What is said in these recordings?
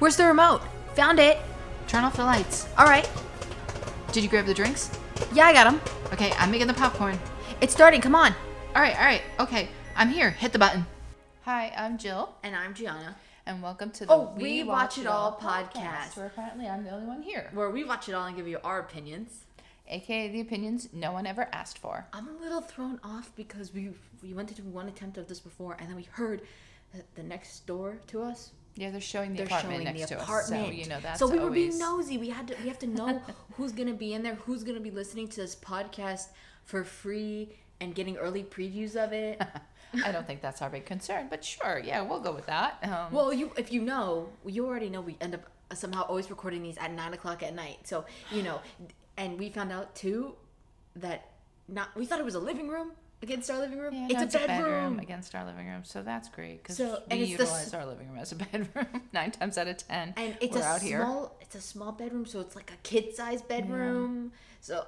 Where's the remote? Found it. Turn off the lights. All right. Did you grab the drinks? Yeah, I got them. Okay, I'm making the popcorn. It's starting. Come on. All right. Okay, I'm here. Hit the button. Hi, I'm Jill. And I'm Gianna. And welcome to the We Watch It All podcast. Where apparently I'm the only one here. Where we watch it all and give you our opinions. AKA the opinions no one ever asked for. I'm a little thrown off because we went to do one attempt of this before and then we heard the next door to us. Yeah, they're showing the apartment next to us. So, you know, that's so we were always... being nosy. We have to know who's going to be in there, who's going to be listening to this podcast for free and getting early previews of it. I don't think that's our big concern, but sure, yeah, we'll go with that. Well, if you know, you already know we end up somehow always recording these at 9 o'clock at night. So, you know, and we found out too that we thought it was a living room against our living room. Yeah, it's a bedroom against our living room, so that's great because we utilize our living room as a bedroom 9 times out of 10. And it's a small bedroom, so it's like a kid-sized bedroom. Yeah. So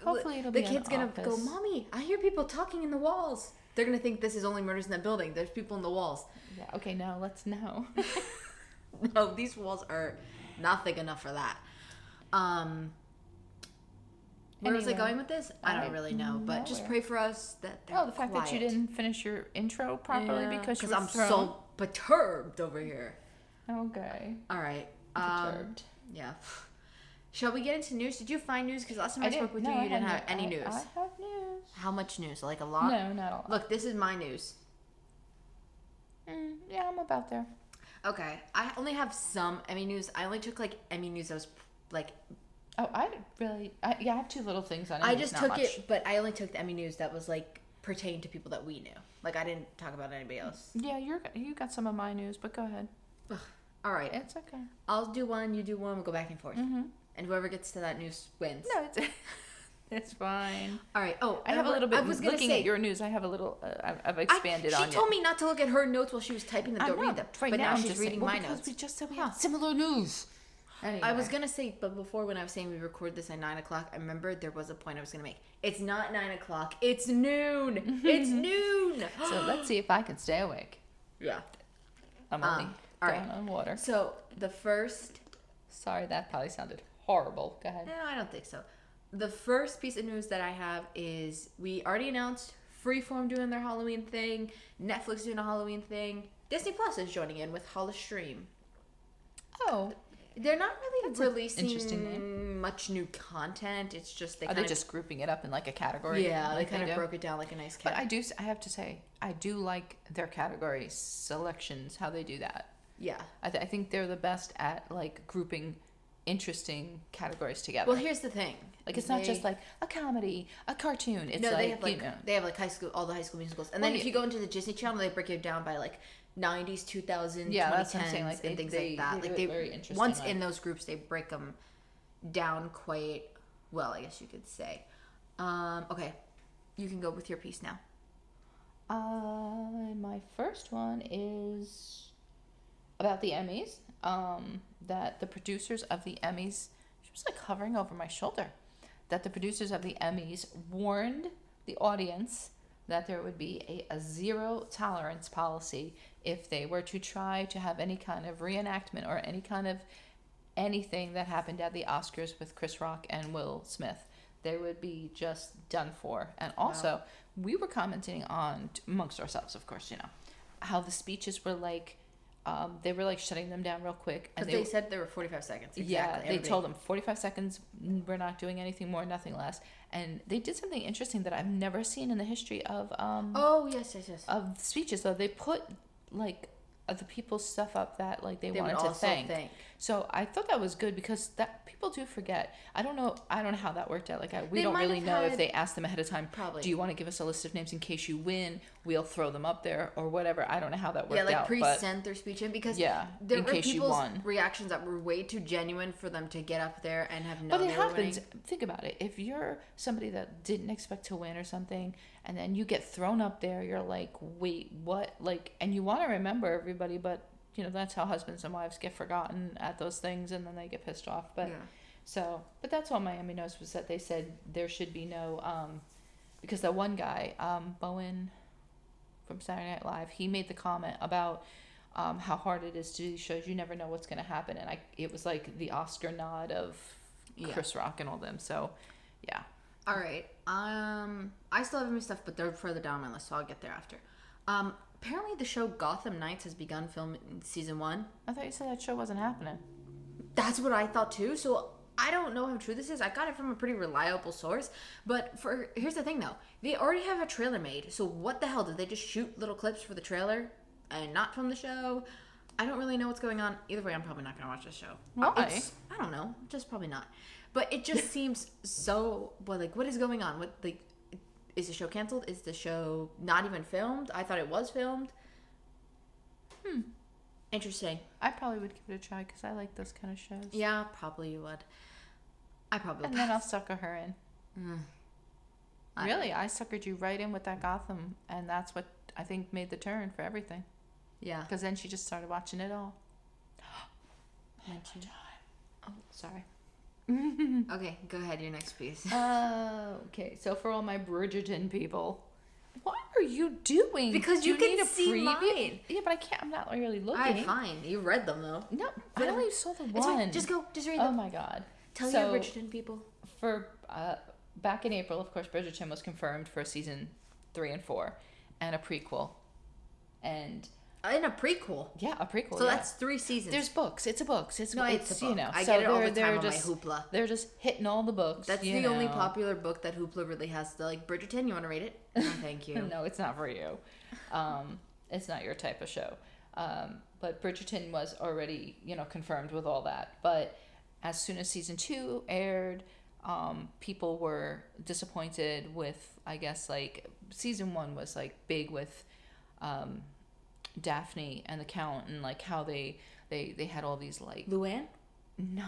hopefully it'll the be kid's gonna go, "Mommy, I hear people talking in the walls." They're gonna think this is only Murders in the Building. There's people in the walls. Yeah. Okay. Now let's know. No, these walls are not thick enough for that. Where was I going with this? I don't really know, but just pray for us that they're the fact that you didn't finish your intro properly because I'm so perturbed over here. Okay. All right. Perturbed. Yeah. Shall we get into news? Did you find news? Because last time I spoke with you, you didn't have any news. I have news. How much news? Like a lot? No, not a lot. Look, this is my news. Yeah, I'm about there. Okay. I only have some Emmy news. I only took like Emmy news that was like... Oh, I have two little things on it. I just took it, but I only took the Emmy news that was like pertained to people that we knew. Like I didn't talk about anybody else. Yeah, you got some of my news, but go ahead. Ugh. All right. It's okay. I'll do one, you do one, we'll go back and forth. Mm-hmm. And whoever gets to that news wins. No, it's fine. All right. Oh, I have a little bit. I was looking at your news. I have a little. I've expanded on it. She told me not to look at her notes while she was typing them. Don't read them. Right but now she's just reading my notes. We just said we have similar news. Anyway. I was gonna say, but before when I was saying we record this at 9 o'clock, I remembered there was a point I was gonna make. It's not 9 o'clock. It's noon. It's noon. So let's see if I can stay awake. Yeah. I'm only going on water. So the first. Sorry, that probably sounded horrible. Go ahead. No, I don't think so. The first piece of news that I have is we already announced Freeform doing their Halloween thing, Netflix doing a Halloween thing, Disney Plus is joining in with Holostream. Oh. They're not really releasing much new content. It's just they just grouping it up in like a category? Yeah, they kind of broke it down like a nice category. But I have to say, I do like their category selections, how they do that. Yeah. I think they're the best at like grouping interesting categories together. Well, here's the thing. Like it's not just like a comedy, a cartoon. It's they have like high school, all the high school musicals. And then if you go into the Disney Channel, they break it down by like 90s, 2000s, 2010s, like and things like that. Like they very interesting. Once in those groups, they break them down quite well, I guess you could say. Okay, you can go with your piece now. My first one is about the Emmys. That the producers of the Emmys, she was like hovering over my shoulder, that the producers of the Emmys warned the audience that there would be a zero tolerance policy if they were to try to have any kind of reenactment or any kind of anything that happened at the Oscars with Chris Rock and Will Smith. They would be just done for. And also, we were commenting on, amongst ourselves, of course, you know, how the speeches were like, they were like shutting them down real quick. Because they said there were 45 seconds. Exactly. Yeah, they told them 45 seconds, we're not doing anything more, nothing less. And they did something interesting that I've never seen in the history of... yes. Of speeches, though. They put, like, the people's stuff up that, like, they wanted to thank. So I thought that was good because that people do forget. I don't know how that worked out. Like we don't really know if they asked them ahead of time. Probably. Do you want to give us a list of names in case you win? We'll throw them up there or whatever. I don't know how that worked out. Yeah, like pre-sent their speech in because there in were case people's you won. reactions that were way too genuine for them to get up there and have But it happens. Think about it. If you're somebody that didn't expect to win or something, and then you get thrown up there, you're like, wait, what? Like, and you want to remember everybody, but you know, that's how husbands and wives get forgotten at those things and then they get pissed off. But but that's all Miami knows was that they said there should be no, because that one guy, Bowen from Saturday Night Live, he made the comment about how hard it is to do these shows. You never know what's going to happen. And it was like the Oscar nod of Chris Rock and all them. So, yeah. All right. I still have my stuff, but they're further down my list, so I'll get there after. Apparently the show Gotham Knights has begun filming season 1. I thought you said that show wasn't happening. That's what I thought too. So I don't know how true this is. I got it from a pretty reliable source. But here's the thing though. They already have a trailer made. So what the hell? Did they just shoot little clips for the trailer and not from the show? I don't really know what's going on. Either way, I'm probably not going to watch this show. Why? I don't know. Just probably not. But it just seems so... Well, like, what is going on? What, like, is the show canceled? Is the show not even filmed? I thought it was filmed. Interesting. I probably would give it a try because I like those kind of shows. Yeah, probably you would. I probably would. And then I'll sucker her in. Really? I suckered you right in with that Gotham, and that's what I think made the turn for everything. Yeah. Because then she just started watching it all. Mention. Oh, sorry. Okay, go ahead. Your next piece. Okay, so for all my Bridgerton people, what are you doing? Because you can see mine. Yeah, but I can't. I'm not really looking. Alright, fine. You read them though. No, I only saw the one. Just go. Just read them. Oh my god. Tell your Bridgerton people. For back in April, of course, Bridgerton was confirmed for season 3 and 4, and a prequel, and. In a prequel? Yeah, a prequel. So that's 3 seasons. There's books. It's a books. It's a book. You know. I get it all the time on my Hoopla. They're just hitting all the books. That's the only popular book that Hoopla really has. To, like, Bridgerton, you want to read it? No, thank you. No, it's not for you. It's not your type of show. But Bridgerton was already, confirmed with all that. But as soon as season 2 aired, people were disappointed with, I guess, like, season 1 was, like, big with... Daphne and the Count and like how they had all these like Luann? No.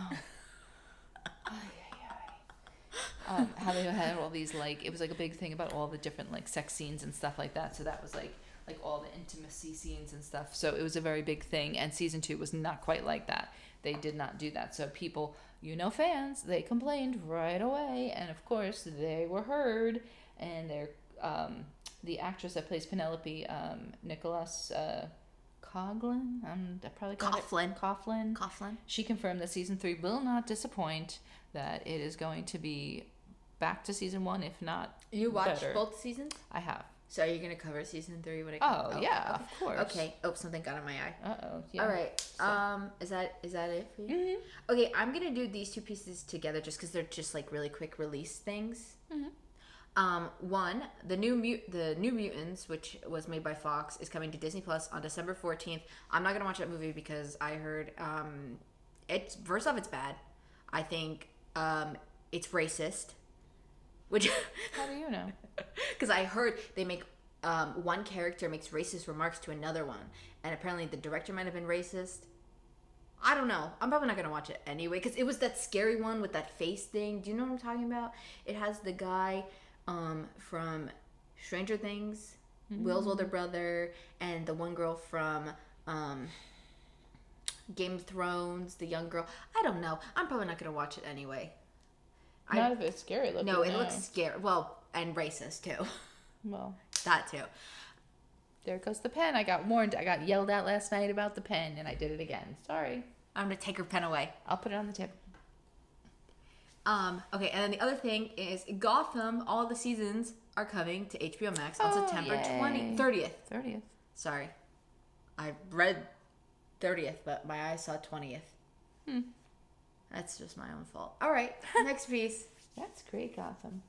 How they had all these like it was like a big thing about all the different like sex scenes and stuff like that. So that was like all the intimacy scenes and stuff. So it was a very big thing. And season 2 was not quite like that. They did not do that. So people, fans, they complained right away, and of course they were heard. And they're the actress that plays Penelope, Nicholas Coughlin. I probably got Coughlin. Coughlin. She confirmed that season 3 will not disappoint. That it is going to be back to season 1, if not. You watched better. Both seasons? I have. So are you gonna cover season 3 when it comes? Oh yeah, of course. Okay. Oh, something got in my eye. Yeah. All right. So. Is that it for you? Mm-hmm. Okay, I'm gonna do these 2 pieces together just because they're just like really quick release things. Mm-hmm. One, the New Mutants, which was made by Fox, is coming to Disney Plus on December 14th. I'm not gonna watch that movie because I heard it's first off it's bad. I think it's racist. Which how do you know? Because I heard they make one character makes racist remarks to another one, and apparently the director might have been racist. I don't know. I'm probably not gonna watch it anyway because it was that scary one with that face thing. Do you know what I'm talking about? It has the guy from Stranger Things, Will's older brother, and the one girl from Game of Thrones, the young girl. I don't know. I'm probably not gonna watch it anyway. Not if it's scary looking. No, it looks scary. Well, and racist too. Well, that too. There goes the pen. I got warned. I got yelled at last night about the pen, and I did it again. Sorry. I'm gonna take her pen away. I'll put it on the table. Okay, and then the other thing is Gotham. All the seasons are coming to HBO Max on September 30th. Sorry, I read 30th, but my eyes saw 20th. That's just my own fault. All right, next piece. That's great, Gotham.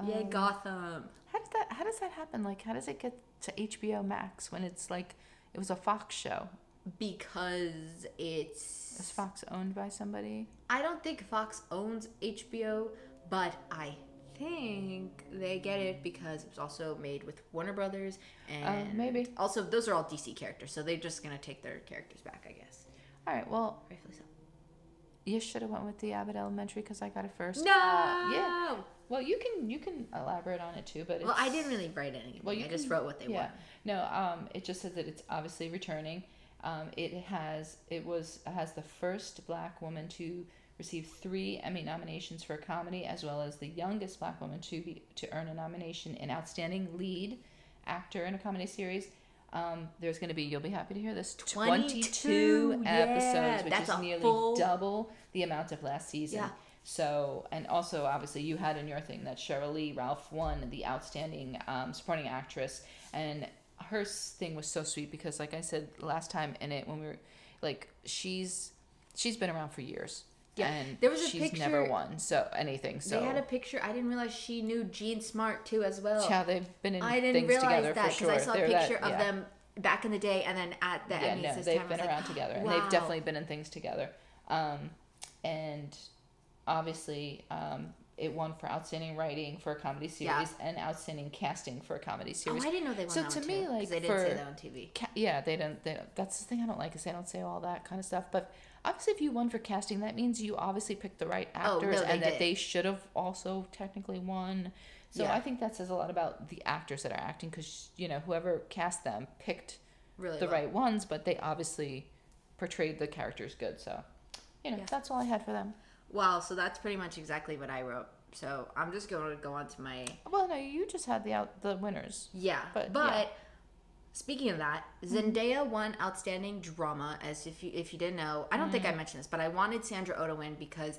Yay, Gotham. How does that happen? Like, how does it get to HBO Max when it's like it was a Fox show? Because is Fox owned by somebody? I don't think Fox owns HBO, but I think they get it because it was also made with Warner Brothers, and maybe also those are all DC characters, so they're just gonna take their characters back, I guess. All right, well, rightfully so. You should have went with the Abbott Elementary because I got it first. No. Yeah. Well, you can elaborate on it too, but I didn't really write anything. Well, I just wrote what they want. No. It just says that it's obviously returning. It has the first Black woman to receive 3 Emmy nominations for a comedy, as well as the youngest Black woman to earn a nomination in Outstanding Lead Actor in a Comedy Series. There's going to be, you'll be happy to hear this, 22 episodes, which is nearly double the amount of last season. Yeah. So, and also, obviously, you had in your thing that Cheryl Lee Ralph won the Outstanding Supporting Actress, and her thing was so sweet because, like I said last time in it, when we were, like, she's been around for years. Yeah, and there was a she's picture, never won anything. So they had a picture. I didn't realize she knew Jean Smart too as well. Yeah, they've been in things together for sure. I saw a picture of them back in the day, and then at the Emmys. Yeah, no, they've been around together, and they've definitely been in things together. And obviously, it won for Outstanding Writing for a Comedy Series and Outstanding Casting for a Comedy Series. Oh, I didn't know they won that one. So to me, like, they didn't say that on TV. They don't. That's the thing I don't like is they don't say all that kind of stuff. But obviously, if you won for casting, that means you obviously picked the right actors, and that they should have also technically won. So I think that says a lot about the actors that are acting, because whoever cast them picked the right ones, but they obviously portrayed the characters good. So that's all I had for them. Wow, so that's pretty much exactly what I wrote. So I'm just going to go on to my... Well, no, you just had the winners. Yeah, but speaking of that, Zendaya won Outstanding Drama, as if you didn't know. I don't think I mentioned this, but I wanted Sandra Oh to win because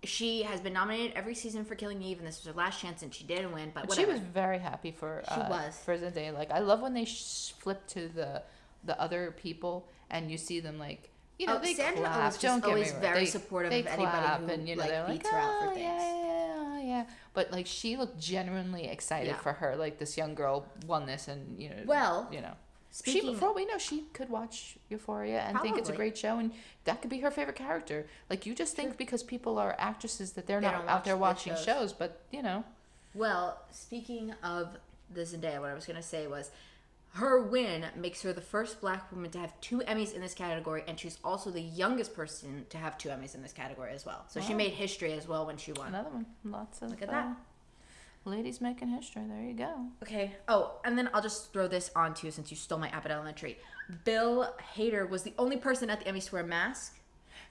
she has been nominated every season for Killing Eve, and this was her last chance, and she didn't win, but whatever. She was very happy for Zendaya. Like, I love when they flip to the other people, and you see them, like... they Sandra clap. Was just always very supportive of anybody who and, like beats her out for things. Yeah. But like she looked genuinely excited for her. Like this young girl won this, and she, for all we know, she could watch Euphoria and think it's a great show, and that could be her favorite character. Like you just think because people are actresses that they're not out there watching shows, but Well, speaking of the Zendaya, what I was gonna say was, her win makes her the first Black woman to have 2 Emmys in this category, and she's also the youngest person to have 2 Emmys in this category as well. So she made history as well when she won. Another one. Lots of look at that. Ladies making history. There you go. Okay. Oh, and then I'll just throw this on too, since you stole my Abbott Elementary. Bill Hader was the only person at the Emmys to wear a mask.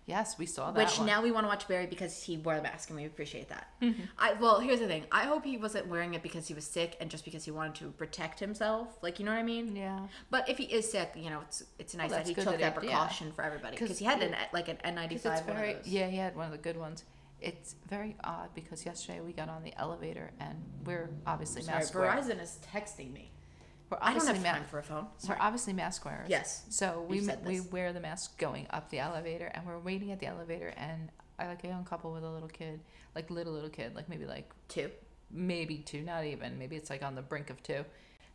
Yes, we saw that. Which now we want to watch Barry because he wore the mask, and we appreciate that. Well, here's the thing. I hope he wasn't wearing it because he was sick and just because he wanted to protect himself. Like, you know what I mean? Yeah. But if he is sick, it's nice that he took that precaution for everybody, because he had an N95 one of those. Yeah, he had one of the good ones. It's very odd because yesterday we got on the elevator and we're obviously mask wearers. Verizon is texting me. I don't have time for a phone. We're obviously mask wearers. Yes. So we wear the mask going up the elevator, and we're waiting at the elevator, and I like a young couple with a little kid, like little kid, like maybe like 2. Maybe 2, not even. Maybe it's like on the brink of 2.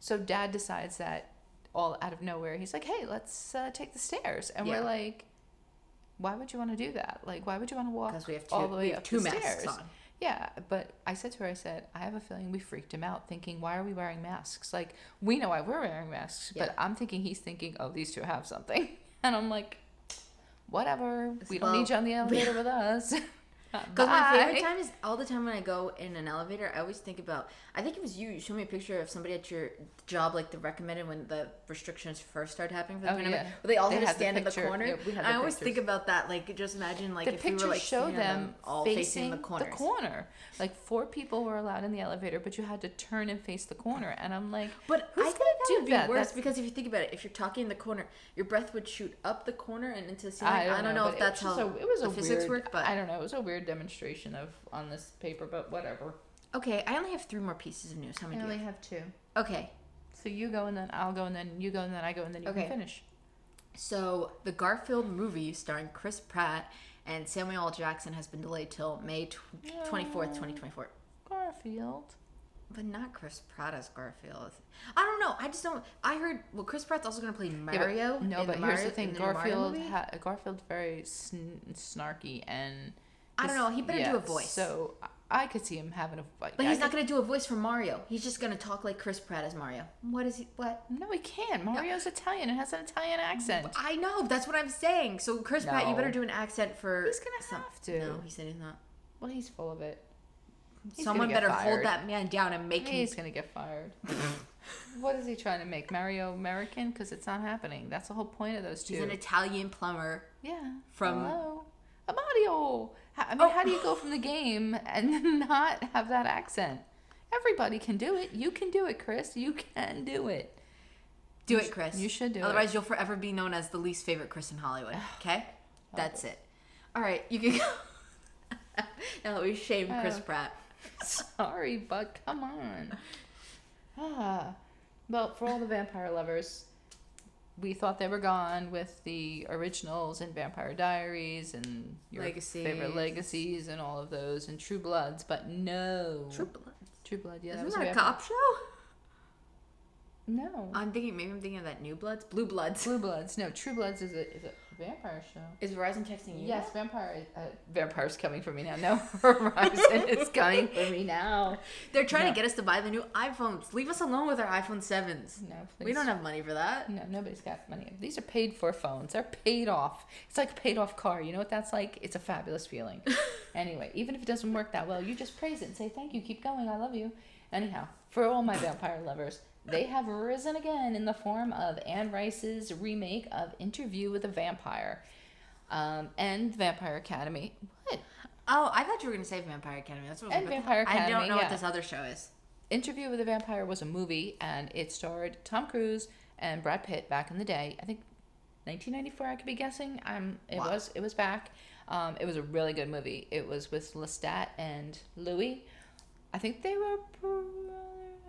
So Dad decides that all out of nowhere, he's like, hey, let's take the stairs. And we're like, why would you want to do that? Like, why would you want to walk all the way up the stairs? Masks on. Yeah, but I said to her, I have a feeling we freaked him out thinking, why are we wearing masks? Like, we know why we're wearing masks, but I'm thinking he's thinking, oh, these 2 have something. And I'm like, whatever. We don't need you on the elevator with us. Because my favorite time is all the time when I go in an elevator, I always think about, I think it was you showed me a picture of somebody at your job, like the recommended when the restrictions first started happening for the pandemic. Yeah. Where they all had to stand in the corner. Yeah, I always think about that, like just imagine like if you were like show them all facing the corner. Like 4 people were allowed in the elevator, but you had to turn and face the corner. And I'm like, but who's gonna do that? Worse because if you think about it, if you're talking in the corner, your breath would shoot up the corner and into the ceiling. I don't know if that's how the physics work, but I don't know. It was a weird demonstration on this paper, but whatever. Okay, I only have 3 more pieces of news. How many do you have? 2. Okay. So you go, and then I'll go, and then you go, and then I go, and then you can finish. So the Garfield movie starring Chris Pratt and Samuel L. Jackson has been delayed till May 24th, 2024. Garfield. But not Chris Pratt as Garfield. I don't know. I just don't. I heard. Well, Chris Pratt's also going to play Mario. Yeah, but here's the thing. Garfield's very snarky and. I don't know. He better do a voice. So I could see him having a voice. But he's not going to do a voice for Mario. He's just going to talk like Chris Pratt as Mario. What is he? What? No, he can't. Mario's Italian and has an Italian accent. I know. That's what I'm saying. So Chris Pratt, you better do an accent for. He's going to have to. No, he said he's not. Well, he's full of it. Someone better hold that man down and make him. He's going to get fired. What is he trying to make? Mario American? Because it's not happening. That's the whole point of those 2. He's an Italian plumber. Yeah. Hello. Mario. I mean, how do you go from the game and not have that accent? Everybody can do it. You can do it, Chris. You can do it. Do it, Chris. You should do it. Otherwise, you'll forever be known as the least favorite Chris in Hollywood. Okay? That's it. All right, you can go. Now that we shamed Chris Pratt. Sorry, but come on. Well, for all the vampire lovers, we thought they were gone with the originals and Vampire Diaries and your favorite Legacies and all of those and True Bloods, but no. True Blood? True Blood, yeah. Isn't that a cop show? No. I'm thinking of that New Bloods? Blue Bloods. Blue Bloods. No, True Bloods is a vampire show. Is Verizon texting you? Yes, Vampire's coming for me now. No, Verizon is coming for me now. They're trying to get us to buy the new iPhones. Leave us alone with our iPhone 7s. No, please. We don't have money for that. No, nobody's got money. These are paid for phones. They're paid off. It's like a paid off car. You know what that's like? It's a fabulous feeling. Anyway, even if it doesn't work that well, you just praise it and say, thank you, keep going, I love you. Anyhow, for all my vampire lovers, they have risen again in the form of Anne Rice's remake of Interview with a Vampire and Vampire Academy. What? Oh, I thought you were going to say Vampire Academy. That's what I was like, Vampire Academy, I don't know what this other show is. Interview with a Vampire was a movie, and it starred Tom Cruise and Brad Pitt back in the day. I think 1994, I could be guessing. It was back. It was a really good movie. It was with Lestat and Louis. I think they were...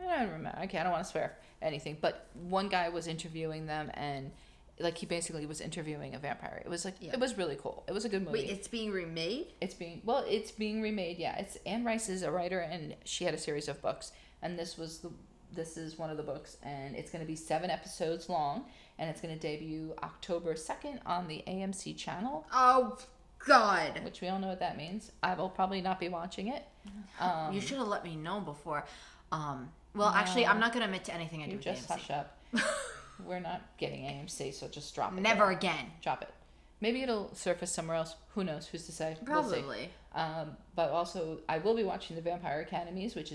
I don't remember. Okay, I don't want to swear anything, but one guy was interviewing them, and like he basically was interviewing a vampire. It was like It was really cool. It was a good movie. Wait, it's being remade? It's being remade. Yeah, it's Anne Rice is a writer, and she had a series of books, and this is one of the books, and it's going to be 7 episodes long, and it's going to debut October 2nd on the AMC channel. Oh God! Which we all know what that means. I will probably not be watching it. You should have let me know before. Well, actually, I'm not going to admit to anything I do with just AMC. Hush up. We're not getting AMC, so just drop it. Never again. Drop it. Maybe it'll surface somewhere else. Who knows? Who's to say? Probably. We'll see. But also, I will be watching the Vampire Academies, which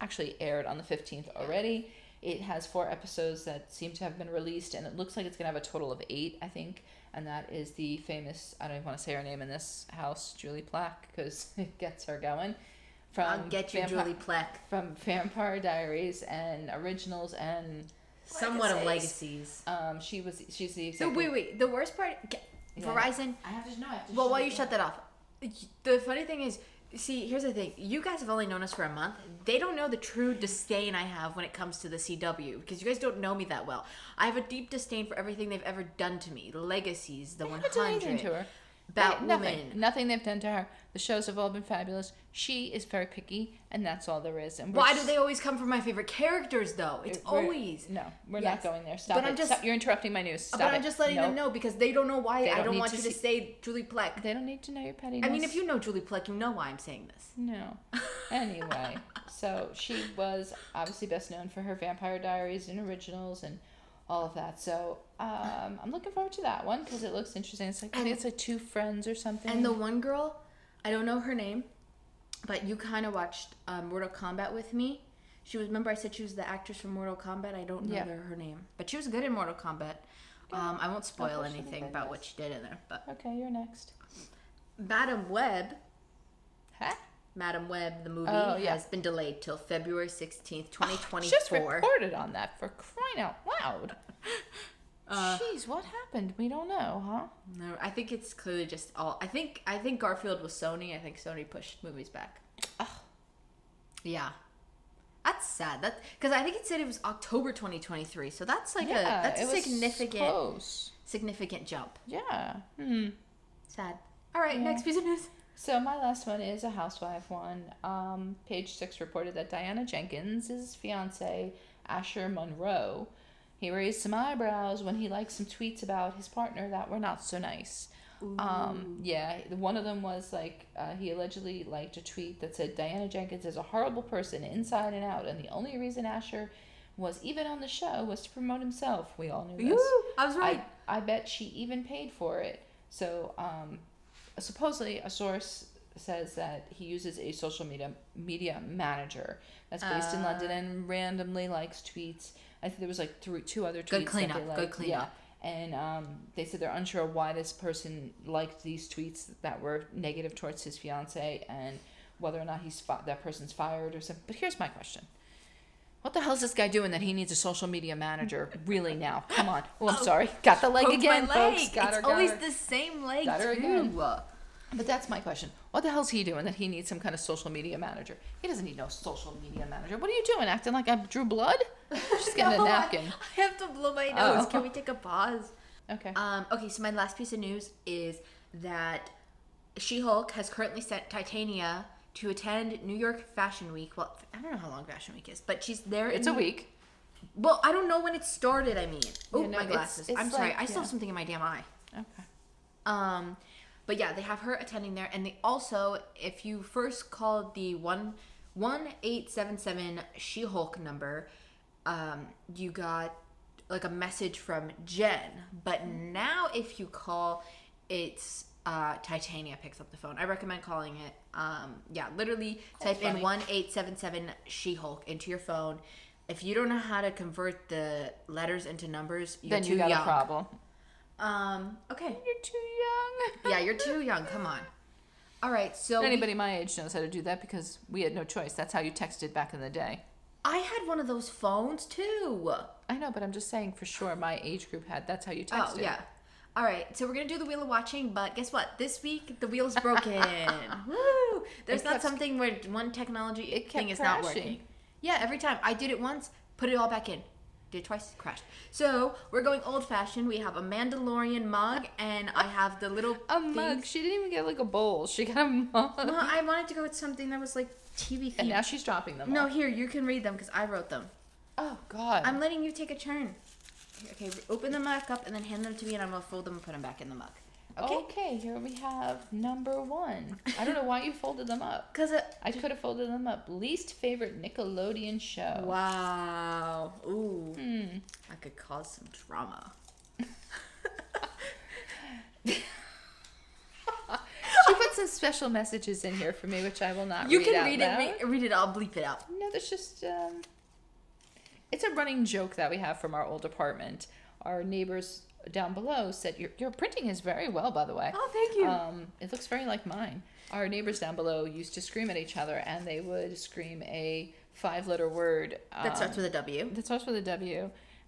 actually aired on the 15th already. It has 4 episodes that seem to have been released, and it looks like it's going to have a total of 8, I think. And that is the famous, I don't even want to say her name in this house, Julie Plack, because it gets her going. I'll get you, Julie Plack. From Vampire Diaries and Originals and somewhat of Legacies. She's the executive. So wait. The worst part, Verizon. I have to know. Well, while you shut that off, the funny thing is, see, here's the thing. You guys have only known us for a month. They don't know the true disdain I have when it comes to the CW, because you guys don't know me that well. I have a deep disdain for everything they've ever done to me. The Legacies, the 100. Done anything to her. Nothing they've done to her. The shows have all been fabulous. She is very picky, and that's all there is. And why do they always come from my favorite characters, though? We're not going there. Stop it. Stop. You're interrupting my news. Stop but I'm just letting them know, because they don't know why I don't want you to say Julie Plack. They don't need to know your pettiness. I mean, if you know Julie Plack, you know why I'm saying this. No. Anyway, so she was obviously best known for her Vampire Diaries and Originals and all of that. So I'm looking forward to that one because it looks interesting. It's like, I think it's like 2 friends or something. And the one girl, I don't know her name, but you kind of watched Mortal Kombat with me. Remember I said she was the actress from Mortal Kombat? I don't know her name. But she was good in Mortal Kombat. I won't spoil anything about what she did in there. But okay, you're next. Madam Web. Huh? Madam Web, the movie, has been delayed till February 16th, 2024. Just reported on that, for crying out loud. Jeez, what happened? We don't know, huh? No, I think it's clearly just all... I think Garfield was Sony. I think Sony pushed movies back. Ugh. Yeah. That's sad. Because I think it said it was October 2023, so that's like a significant jump. Yeah. Sad. All right, next piece of news. So my last one is a housewife one. Page 6 reported that Diana Jenkins' fiance, Asher Monroe, he raised some eyebrows when he liked some tweets about his partner that were not so nice. One of them was like, he allegedly liked a tweet that said, Diana Jenkins is a horrible person inside and out, and the only reason Asher was even on the show was to promote himself. We all knew this. I was right. I bet she even paid for it. So, supposedly a source says that he uses a social media manager that's based in London and randomly likes tweets. I think there was like 2 other tweets. Good cleanup. Good cleanup. And they said they're unsure why this person liked these tweets that were negative towards his fiance and whether or not that person's fired or something. But here's my question. what the hell is this guy doing that he needs a social media manager really now? Come on. Oh, I'm sorry. Got the leg again, folks. It's always the same leg, too. Again. But that's my question. What the hell's he doing that he needs some kind of social media manager? He doesn't need no social media manager. What are you doing? Acting like I drew blood? Just getting a napkin. I have to blow my nose. Can we take a pause? Okay. Okay, so my last piece of news is that She-Hulk has currently sent Titania to attend New York Fashion Week. Well, I don't know how long Fashion Week is, but she's there. It's a week. Well, I don't know when it started, I mean. Oh, my glasses. I'm sorry. I still have something in my damn eye. Okay. But yeah, they have her attending there. And they also, if you first called the 1877 She-Hulk number, you got like a message from Jen. But now if you call, it's Titania picks up the phone. I recommend calling it. Literally type in 1877 She-Hulk into your phone. If you don't know how to convert the letters into numbers, you're too young. Then you got a problem. Okay. You're too young. Yeah, you're too young. Come on. All right, so... Anybody my age knows how to do that because we had no choice. That's how you texted back in the day. I had one of those phones, too. I know, but I'm just saying for sure my age group had. That's how you texted. Oh, yeah. All right, so we're going to do the Wheel of Watching, but guess what? This week, the wheel's broken. Woo! There's not something where one technology thing is not working. Yeah, every time. I did it once, put it all back in. Did it twice, crashed. So we're going old-fashioned. We have a Mandalorian mug, and I have the little mug. She didn't even get like a bowl. She got a mug. Well, I wanted to go with something that was like TV themed. And now she's dropping them. No, here, you can read them because I wrote them. Oh God. I'm letting you take a turn. Okay, open the mug up and then hand them to me, and I'm gonna fold them and put them back in the mug. Okay, here we have number 1. I don't know why you folded them up. Because I could have folded them up. Least favorite Nickelodeon show. Wow. Ooh. I could cause some drama. She put some special messages in here for me, which I will not read. You can read it. Read it. I'll bleep it out. No, that's just... It's a running joke that we have from our old apartment. Our neighbors... down below said your printing is very well, by the way. Oh, thank you. It looks very like mine. Our neighbors down below used to scream at each other, and they would scream a 5-letter word that starts with a W.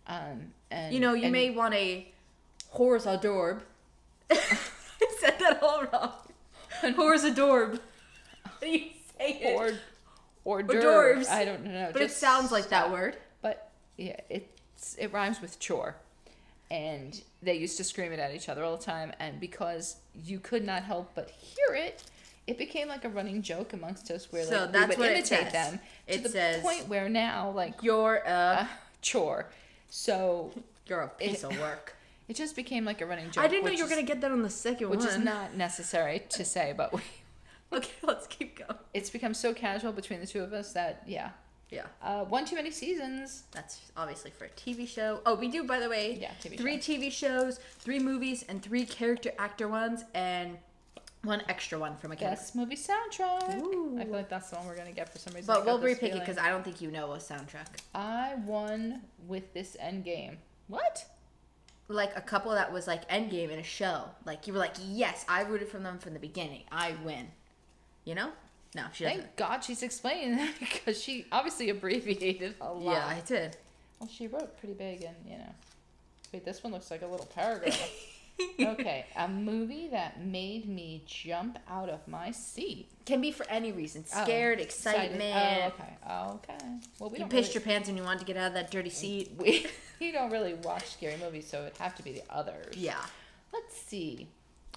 And you may want a horizadorb. I said that all wrong. Horizadorb. How do you say it? Hors d'oeuvres. I don't know. But it sounds like that word. But yeah, it rhymes with chore. And they used to scream it at each other all the time. And because you could not help but hear it, it became like a running joke amongst us where like, we would imitate them to the point where now, like, you're a chore. So you're a piece of work. It just became like a running joke. I didn't know you were going to get that on the second one. Which is not necessary to say, but okay, let's keep going. It's become so casual between the two of us that, yeah. One too many seasons. That's obviously for a TV show. Oh, we do, by the way, TV 3 TV shows, 3 movies, and 3 character actor ones, and 1 extra one from a category. Best movie soundtrack. Ooh. I feel like that's the one we're going to get for some reason. But we'll repick it because I don't think you know a soundtrack. I won with this Endgame. What? Like a couple that was like Endgame in a show. Like you were like, yes, I rooted for them from the beginning. I win. You know? No, she doesn't. Thank God she's explaining that because she obviously abbreviated a lot. Yeah, I did. Well, she wrote pretty big and, Wait, this one looks like a little paragraph. Okay, a movie that made me jump out of my seat. Can be for any reason. Scared, excitement. Okay. Well, you pissed your pants and you wanted to get out of that dirty seat. We don't really watch scary movies, so it'd have to be the others. Yeah. Let's see.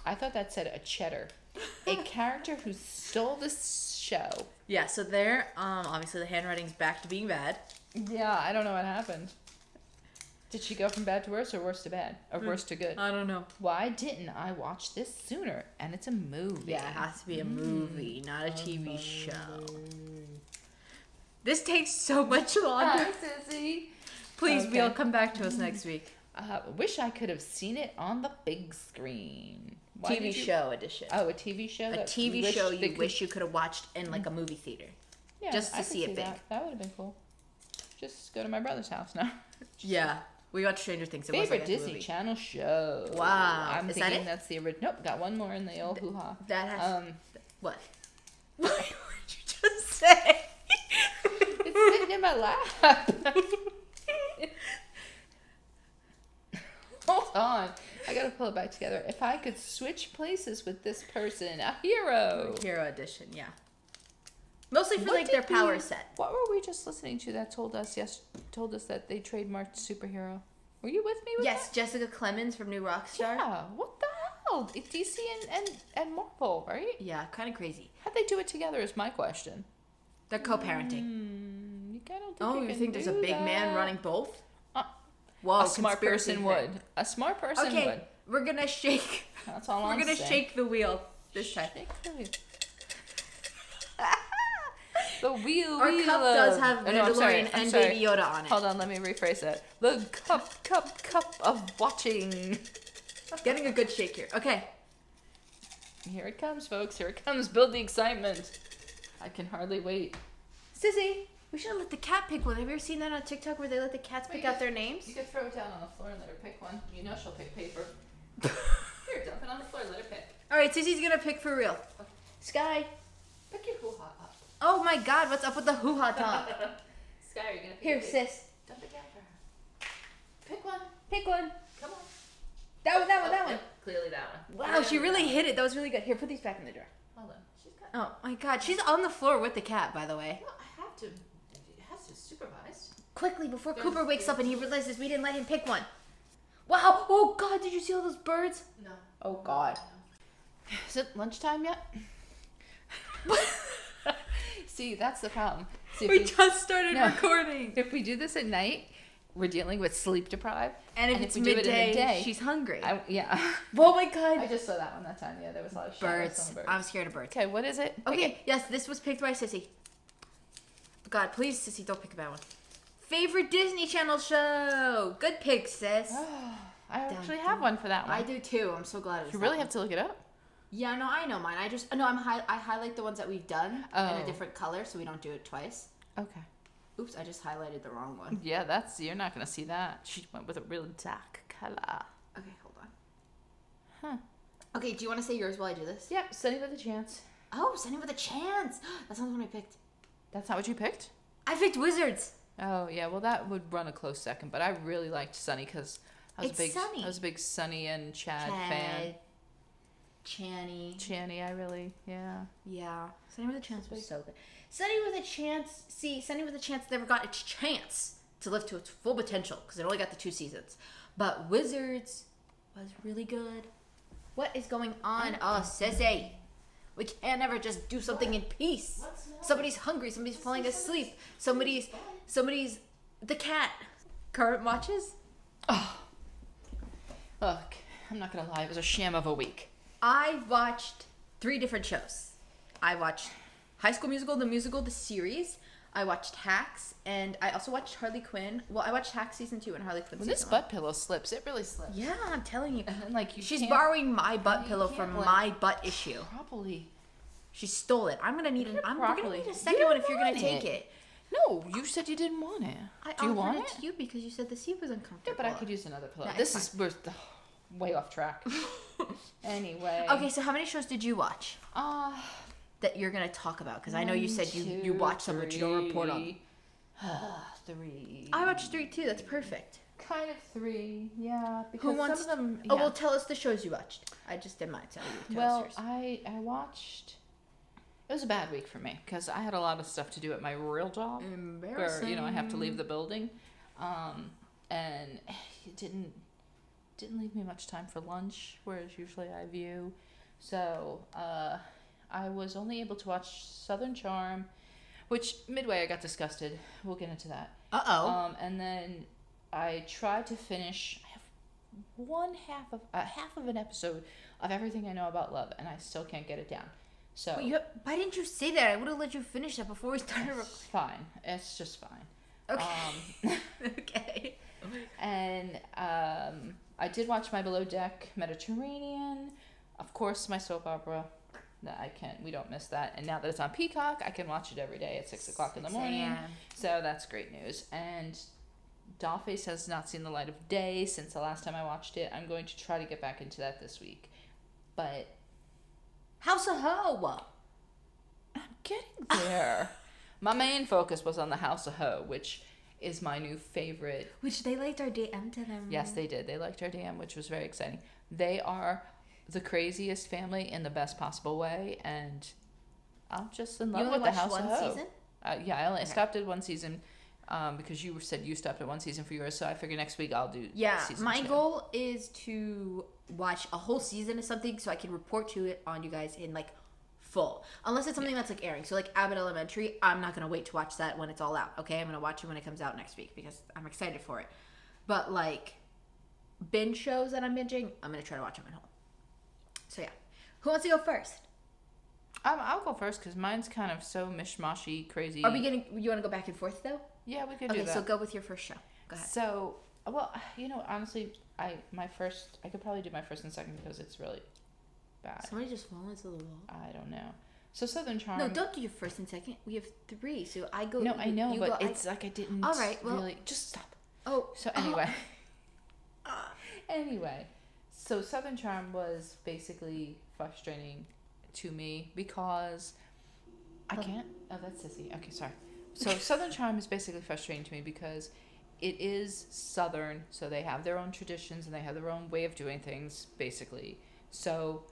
I thought that said a cheddar. A character who stole the show. Yeah, so there, obviously the handwriting's back to being bad. Yeah, I don't know what happened. Did she go from bad to worse or worse to bad? Or worse to good? I don't know. Why didn't I watch this sooner? And it's a movie. Yeah, it has to be a movie, not a TV show. This takes so much longer. Hi, Sissy. Please, We'll come back to us next week. Wish I could have seen it on the big screen. TV show edition. Oh, a TV show? A TV show you wish you could have watched in like a movie theater. Yeah, just to see it big. That would have been cool. Just go to my brother's house now. Yeah. We got Stranger Things. Favorite Disney Channel show. Wow. I'm thinking that's the original. Nope, got one more in the old hoo-ha. That has... What? What did you just say? It's sitting in my lap. Hold on. I gotta pull it back together. If I could switch places with this person, a hero. Hero edition, yeah. Mostly for like their power set. What were we just listening to that told us that they trademarked superhero? Were you with me with Yes, that? Jessica Clemens from New Rockstar. Yeah, what the hell? It's DC and Marvel, right? Yeah, kind of crazy. How'd they do it together is my question. They're co-parenting. You kind of think there's a big man running both? Whoa, a smart person would. A smart person would. Okay, we're gonna shake. That's all I'm saying. We're gonna shake the wheel this time. The wheel. Our cup does have Mandalorian and Baby Yoda on it. Hold on, let me rephrase that. The cup of watching. Getting a good shake here. Okay. Here it comes, folks. Here it comes. Build the excitement. I can hardly wait. Sissy, we should have let the cat pick one. Have you ever seen that on TikTok where they let the cats pick out their names? You could throw it down on the floor and let her pick one. You know she'll pick paper. Here, dump it on the floor. Let her pick. All right, Sissy's gonna pick for real. Okay. Sky. Pick your hoo-ha up. Oh my God, what's up with the hoo-ha top? Sky, are you gonna pick Here, sis. Dump it down for her. Pick one. Pick one. Come on. That one. Yep, clearly that one. Wow, she really hit it. That was really good. Here, put these back in the drawer. Hold on. She's got. Oh my God, she's on the floor with the cat, by the way. Well, I have to. It has to supervise. Quickly, before Cooper wakes up and he realizes we didn't let him pick one. Wow. Oh God, did you see all those birds? No. Oh God. Is it lunchtime yet? See, that's the problem. See, we just started recording. If we do this at night, we're dealing with sleep deprived. And if it's midday, she's hungry. Yeah. Oh my God. I just saw that one that time. Yeah, there was a lot of birds. I'm scared of birds. Okay, what is it? Okay, yes, this was picked by Sissy. God, please, Sissy, don't pick a bad one. Favorite Disney Channel show. Good pick, sis. I actually have one for that one. I do too. I'm so glad it was You really have to look it up? Yeah, no, I know mine. I highlight the ones that we've done in a different color so we don't do it twice. Okay. Oops, I just highlighted the wrong one. Yeah, you're not going to see that. She went with a real dark color. Okay, hold on. Huh. Okay, do you want to say yours while I do this? Yep, Sunny with a Chance. Oh, Sunny with a Chance. That's not the one I picked. That's not what you picked? I picked Wizards. Oh, yeah, well, that would run a close second, but I really liked Sunny because I was a big Sunny and Chad fan. Channy, Yeah. Sunny with a Chance was so good. Sunny with a Chance never got its chance to live to its full potential because it only got the 2 seasons. But Wizards was really good. What is going on? Oh, sissy. We can't ever just do something in peace. Somebody's hungry. Somebody's falling asleep. Somebody's the cat. Current watches? Oh. Look, I'm not going to lie. It was a sham of a week. I watched 3 different shows. I watched High School Musical, the series. I watched Hacks, and I also watched Harley Quinn. Well, I watched Hacks season 2 and Harley Quinn when season 1. This butt pillow slips. It really slips. Yeah, I'm telling you. And then, she's borrowing my butt pillow from my butt issue. Properly. She stole it. We're gonna need a second one if you're gonna take it. No, you said you didn't want it. Do you want it? To you because you said the seat was uncomfortable. Yeah, but I could use another pillow. We're way off track. Anyway. Okay, so how many shows did you watch? That you're gonna talk about? Because I know you said you watched some, but you don't report on. 3. I watched 3 too. That's perfect. Kind of 3, yeah. Because who wants? Some of them. Yeah. Oh well, tell us the shows you watched. I just did mine. So you tell us yours. I watched. It was a bad week for me because I had a lot of stuff to do at my real job. Embarrassing. Where I have to leave the building, and it didn't leave me much time for lunch, whereas usually I view. So I was only able to watch Southern Charm, which midway I got disgusted. We'll get into that. And then I tried to finish. I have half of an episode of Everything I Know About Love, and I still can't get it down. So why didn't you say that? I would have let you finish that before we started recording. Fine. It's just fine. Okay. Okay. And I did watch My Below Deck Mediterranean. Of course, my soap opera. We don't miss that. And now that it's on Peacock, I can watch it every day at 6 o'clock in the morning. So that's great news. And Dollface has not seen the light of day since the last time I watched it. I'm going to try to get back into that this week. But House of Ho. I'm getting there. My main focus was on the House of Ho, which is my new favorite. Which they liked our DM to them. Yes, they did. They liked our DM, which was very exciting. They are the craziest family in the best possible way, and I'm just in love with the House of Ho. You only watched one season? Yeah, I only stopped at one season because you said you stopped at one season for yours, so I figure next week I'll do season 2. My goal is to watch a whole season of something so I can report to it on you guys in, like, full. Unless it's something that's, like, airing. So, like, Abbott Elementary, I'm not going to wait to watch that when it's all out, okay? I'm going to watch it when it comes out next week because I'm excited for it. But, like, binge shows that I'm binging, I'm going to try to watch them at home. So, yeah. Who wants to go first? I'll go first because mine's kind of so mishmashy, crazy. Are we getting? You want to go back and forth though? Yeah, we could do that. Okay, so go with your first show. Go ahead. So, well, honestly, I could probably do my first and second because it's really bad. Somebody just fall into the wall. I don't know. So Southern Charm. No, don't do your first and second. We have 3, so I go. No, I know, but it's like I didn't. All right, well, really just stop. Oh, so anyway. Anyway, so Southern Charm was basically frustrating to me because I can't. Oh, that's Sissy. Okay, sorry. So Southern Charm is basically frustrating to me because it is Southern, so they have their own traditions and they have their own way of doing things, basically. So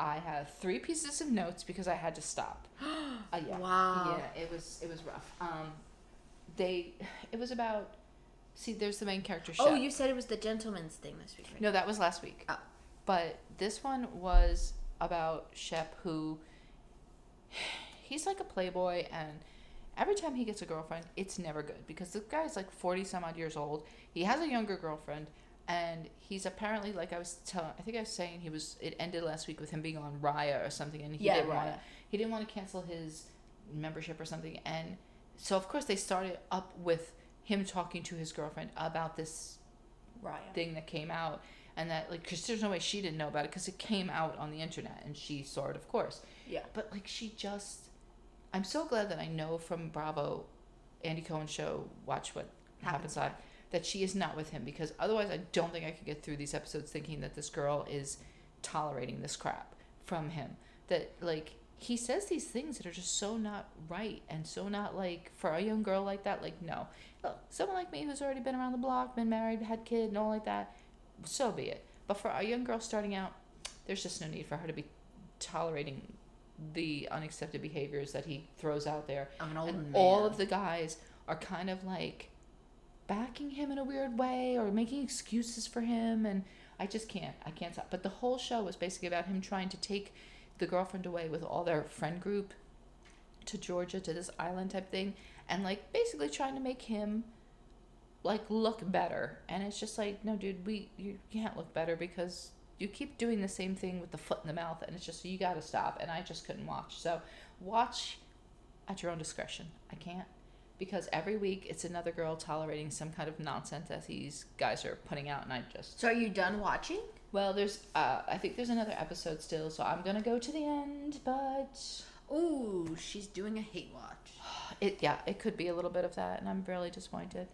I have 3 pieces of notes because I had to stop. Yeah. Wow. Yeah, it was rough. It was about. See, there's the main character. Shep. Oh, you said it was the gentleman's thing this week, right? No, that was last week. Oh. But this one was about Shep, who he's like a playboy, and every time he gets a girlfriend, it's never good because the guy's like 40 some odd years old. He has a younger girlfriend, and he's apparently, like I think I was saying, it ended last week with him being on Raya or something, and he didn't want to cancel his membership or something, and so of course they started up with him talking to his girlfriend about this Raya thing that came out. And that, like, because there's no way she didn't know about it because it came out on the internet and she saw it, of course. Yeah. But, like, I'm so glad that I know from Bravo, Andy Cohen's show, Watch What Happens Live, that she is not with him because otherwise I don't think I could get through these episodes thinking that this girl is tolerating this crap from him. That, like, he says these things that are just so not right and so not, like, for a young girl like that, like, no. Look, someone like me who's already been around the block, been married, had kid, and all like that, so be it. But for a young girl starting out, there's just no need for her to be tolerating the unaccepted behaviors that he throws out there. All of the guys are kind of like backing him in a weird way or making excuses for him, and I can't stop. But the whole show was basically about him trying to take the girlfriend away with all their friend group to Georgia, to this island type thing, and like basically trying to make him like look better. And it's just like, no dude, you can't look better because you keep doing the same thing with the foot in the mouth, and it's just, you gotta stop. And I just couldn't watch. So watch at your own discretion. I can't, because every week it's another girl tolerating some kind of nonsense that these guys are putting out, and I just... So are you done watching? Well, there's I think there's another episode still, so I'm gonna go to the end, but... Ooh, she's doing a hate watch. It could be a little bit of that, and I'm really disappointed.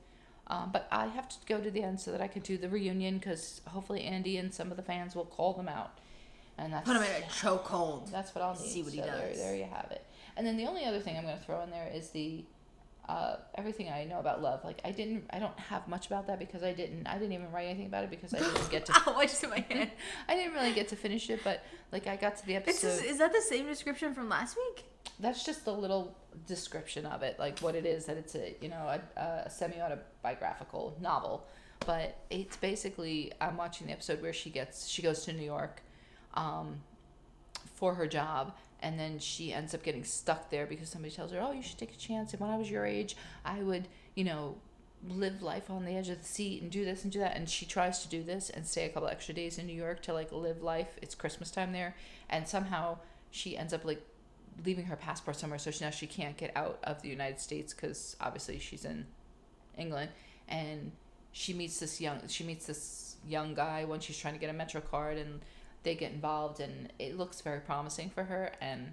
But I have to go to the end so that I could do the reunion, because hopefully Andy and some of the fans will call them out. And that's, put him in a chokehold. That's what I'll need. See what he does. There you have it. And then the only other thing I'm going to throw in there is the everything I know about love. Like I don't have much about that because I didn't even write anything about it because I didn't get to. Ow, I just hit my hand. I didn't really get to finish it, but like I got to the episode. Is that the same description from last week? That's just a little description of it, like what it is, that it's a semi-autobiographical novel. But it's basically, I'm watching the episode where she goes to New York for her job, and then she ends up getting stuck there because somebody tells her, oh, you should take a chance, and when I was your age I would live life on the edge of the seat and do this and do that. And she tries to do this and stay a couple extra days in New York to like live life. It's Christmas time there, and somehow she ends up like leaving her passport somewhere, so now she can't get out of the United States because obviously she's in England. And she meets this young guy when she's trying to get a Metro card, and they get involved, and it looks very promising for her. And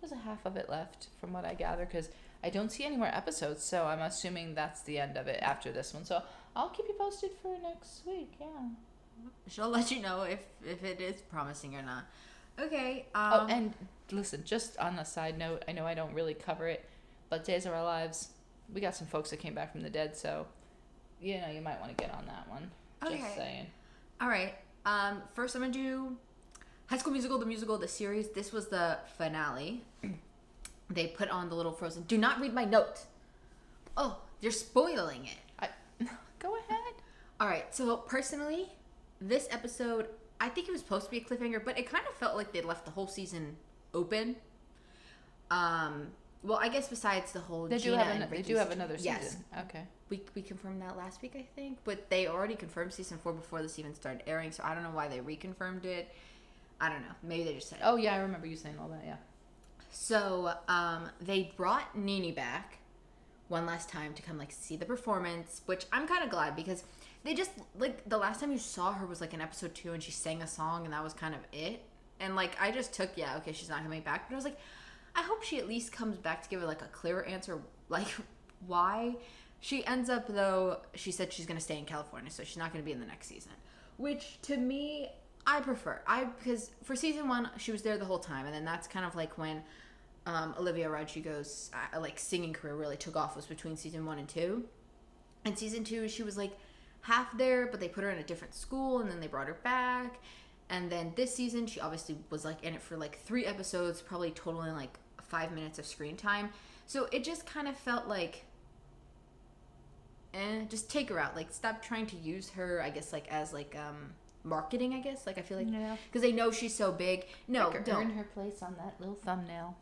there's a half of it left from what I gather, because I don't see any more episodes, so I'm assuming that's the end of it after this one. So I'll keep you posted for next week. Yeah, she'll let you know if it is promising or not. Okay. Oh, and listen, just on a side note, I know I don't really cover it, But Days of Our Lives, we got some folks that came back from the dead, so, you know, you might want to get on that one. Okay. Just saying. All right. First I'm going to do High School Musical, the musical, the series. This was the finale. They put on the little Frozen. Do not read my note. Oh, you're spoiling it. Go ahead. All right. So personally, this episode, I think it was supposed to be a cliffhanger, but it kind of felt like they left the whole season open. Well, I guess besides the whole they do have another season. Yes. Okay. We confirmed that last week, I think, but they already confirmed season 4 before this even started airing, so I don't know why they reconfirmed it. I don't know. Maybe they just said it. Oh yeah, I remember you saying all that. Yeah. So they brought Nene back one last time to come like see the performance, which I'm kind of glad because they just like the last time you saw her was like in episode 2 and she sang a song and that was kind of it. And like I just took okay, she's not coming back, but I was like, I hope she at least comes back to give her like a clearer answer, like why she ends up though. She said she's gonna stay in California, so she's not gonna be in the next season, which to me I prefer. Because for season 1 she was there the whole time, and then that's kind of like when Olivia Rodrigo's like singing career really took off was between season 1 and 2. And season 2 she was like half there, but they put her in a different school and then they brought her back. And then this season she obviously was like in it for like 3 episodes, probably totaling like 5 minutes of screen time. So it just kind of felt like just take her out. Like stop trying to use her, I guess, like as like marketing, I guess. Like I feel like because they know she's so big. No, don't earn her place on that little thumbnail.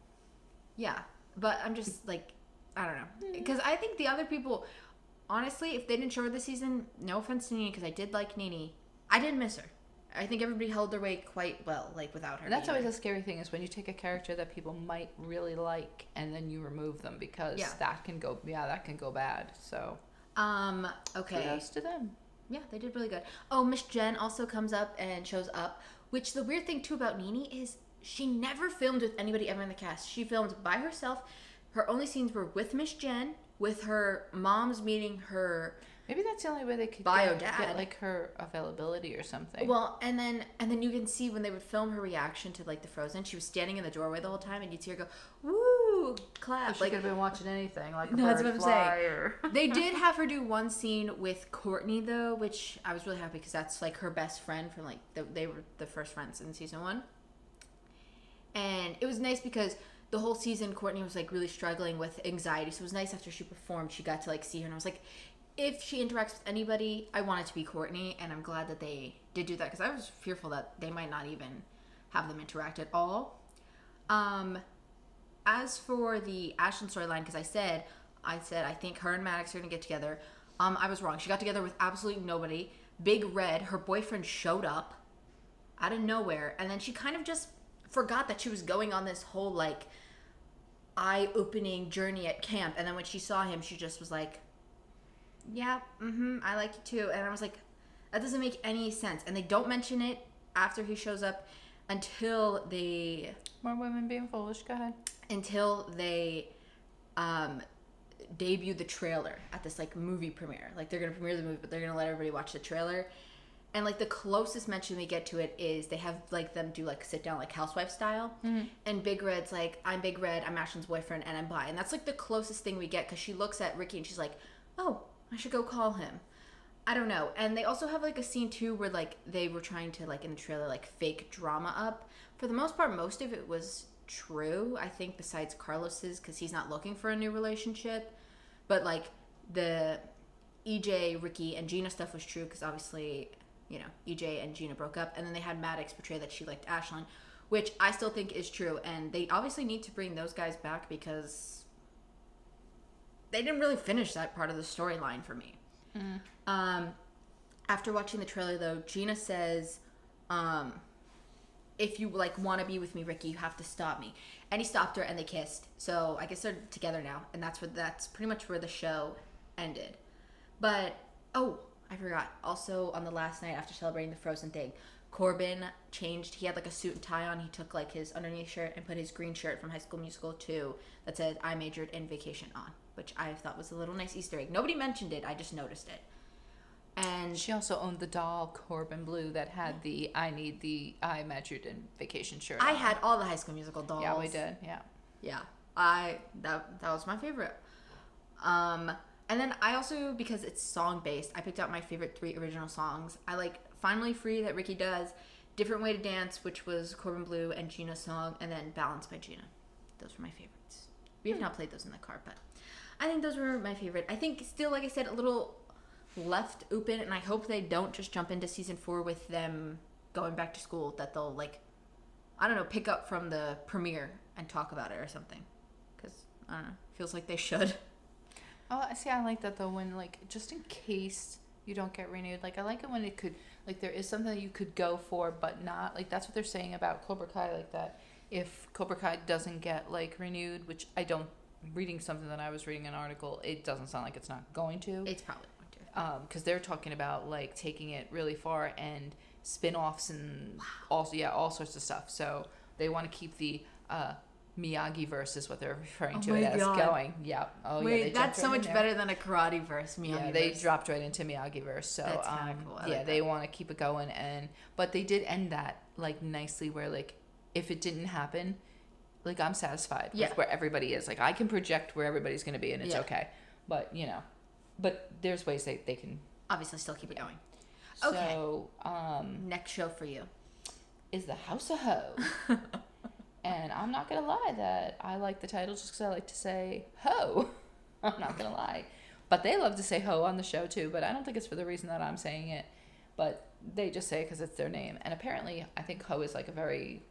Yeah, but I'm just like, I don't know, because I think the other people, honestly, if they didn't show her this season, no offense to Nene, because I did like Nene, I didn't miss her. I think everybody held their weight quite well, like without her. And that's always a scary thing, is when you take a character that people might really like and then you remove them, because that can go bad. So okay, kudos to them. Yeah, they did really good. Oh, Miss Jen also comes up and shows up, which the weird thing too about Nene is she never filmed with anybody ever in the cast. She filmed by herself. Her only scenes were with Miss Jen, with her mom's meeting her. Maybe that's the only way they could get like her availability or something. Well, and then you can see when they would film her reaction to like the Frozen, she was standing in the doorway the whole time, and you'd see her go, "Woo, clap!" She could have been watching anything, like no, that's what I'm saying. They did have her do one scene with Courtney though, which I was really happy because that's like her best friend from like they were the first friends in season 1. And it was nice because the whole season Courtney was like really struggling with anxiety, so it was nice after she performed she got to like see her, and I was like, if she interacts with anybody, I want it to be Courtney, and I'm glad that they did do that because I was fearful that they might not even have them interact at all. As for the Ashlyn storyline, because I said I think her and Maddox are gonna get together. I was wrong. She got together with absolutely nobody. Big Red, her boyfriend, showed up out of nowhere, and then she kind of just forgot that she was going on this whole like eye-opening journey at camp, and then when she saw him she just was like, yeah, I like you too. And I was like, that doesn't make any sense. And they don't mention it after he shows up until they more women being foolish. Go ahead. Until they debut the trailer at this like movie premiere. Like they're gonna premiere the movie, but they're gonna let everybody watch the trailer. And like the closest mention we get to it is they have like them do like sit down like housewife style, and Big Red's like, I'm Big Red, I'm Ashlyn's boyfriend, and I'm bi. And that's like the closest thing we get because she looks at Ricky and she's like, oh, I should go call him. I don't know. And they also have like a scene too where like they were trying to like in the trailer like fake drama up. For the most part, most of it was true, I think, besides Carlos's, because he's not looking for a new relationship. But like the EJ, Ricky, and Gina stuff was true because obviously, you know, EJ and Gina broke up, and then they had Maddox portray that she liked Ashlyn, which I still think is true. And they obviously need to bring those guys back because they didn't really finish that part of the storyline for me. After watching the trailer though, Gina says, if you like want to be with me, Ricky, you have to stop me. And he stopped her and they kissed. So I guess they're together now, and that's pretty much where the show ended. But I forgot. Also, on the last night after celebrating the Frozen thing, Corbin changed. He had like a suit and tie on. He took like his underneath shirt and put his green shirt from High School Musical 2 that said, I majored in vacation on, which I thought was a little nice Easter egg. Nobody mentioned it. I just noticed it. And she also owned the doll Corbin Blue that had the I majored in vacation shirt I had all the High School Musical dolls. Yeah, we did. Yeah. Yeah. That was my favorite. And then I also, because it's song based, I picked out my favorite 3 original songs. I like Finally Free that Ricky does, Different Way to Dance, which was Corbin Bleu and Gina's song, and then Balance by Gina. Those were my favorites. We have not played those in the car, but I think those were my favorite. I think still, like I said, a little left open, and I hope they don't just jump into season 4 with them going back to school, that they'll, like, I don't know, pick up from the premiere and talk about it or something. Because, I don't know, feels like they should. Oh, see, I like that though, when, like, just in case you don't get renewed. Like, I like it when it could, like, there is something that you could go for, but not, like, that's what they're saying about Cobra Kai, like, that if Cobra Kai doesn't get, like, renewed, which I don't, reading something that I was reading an article, it doesn't sound like it's not going to. It's probably going to. Because they're talking about, like, taking it really far and spin-offs and all sorts of stuff. So they want to keep the Miyagi verse is what they're referring to it as going. Yeah. Oh, wait, yeah. That's so much better than a karate verse. Miyagi. Yeah, they dropped right into Miyagi verse. So that's kind of cool. Yeah, they want to keep it going, but they did end that like nicely, where like if it didn't happen, like I'm satisfied with where everybody is. Like I can project where everybody's going to be, and it's okay. But but there's ways they can obviously still keep it going. Okay. So next show for you is the House of Ho. And I'm not going to lie that I like the title just because I like to say ho. I'm not going to lie. But they love to say ho on the show too, but I don't think it's for the reason that I'm saying it. But they just say it because it's their name. And apparently I think ho is like a very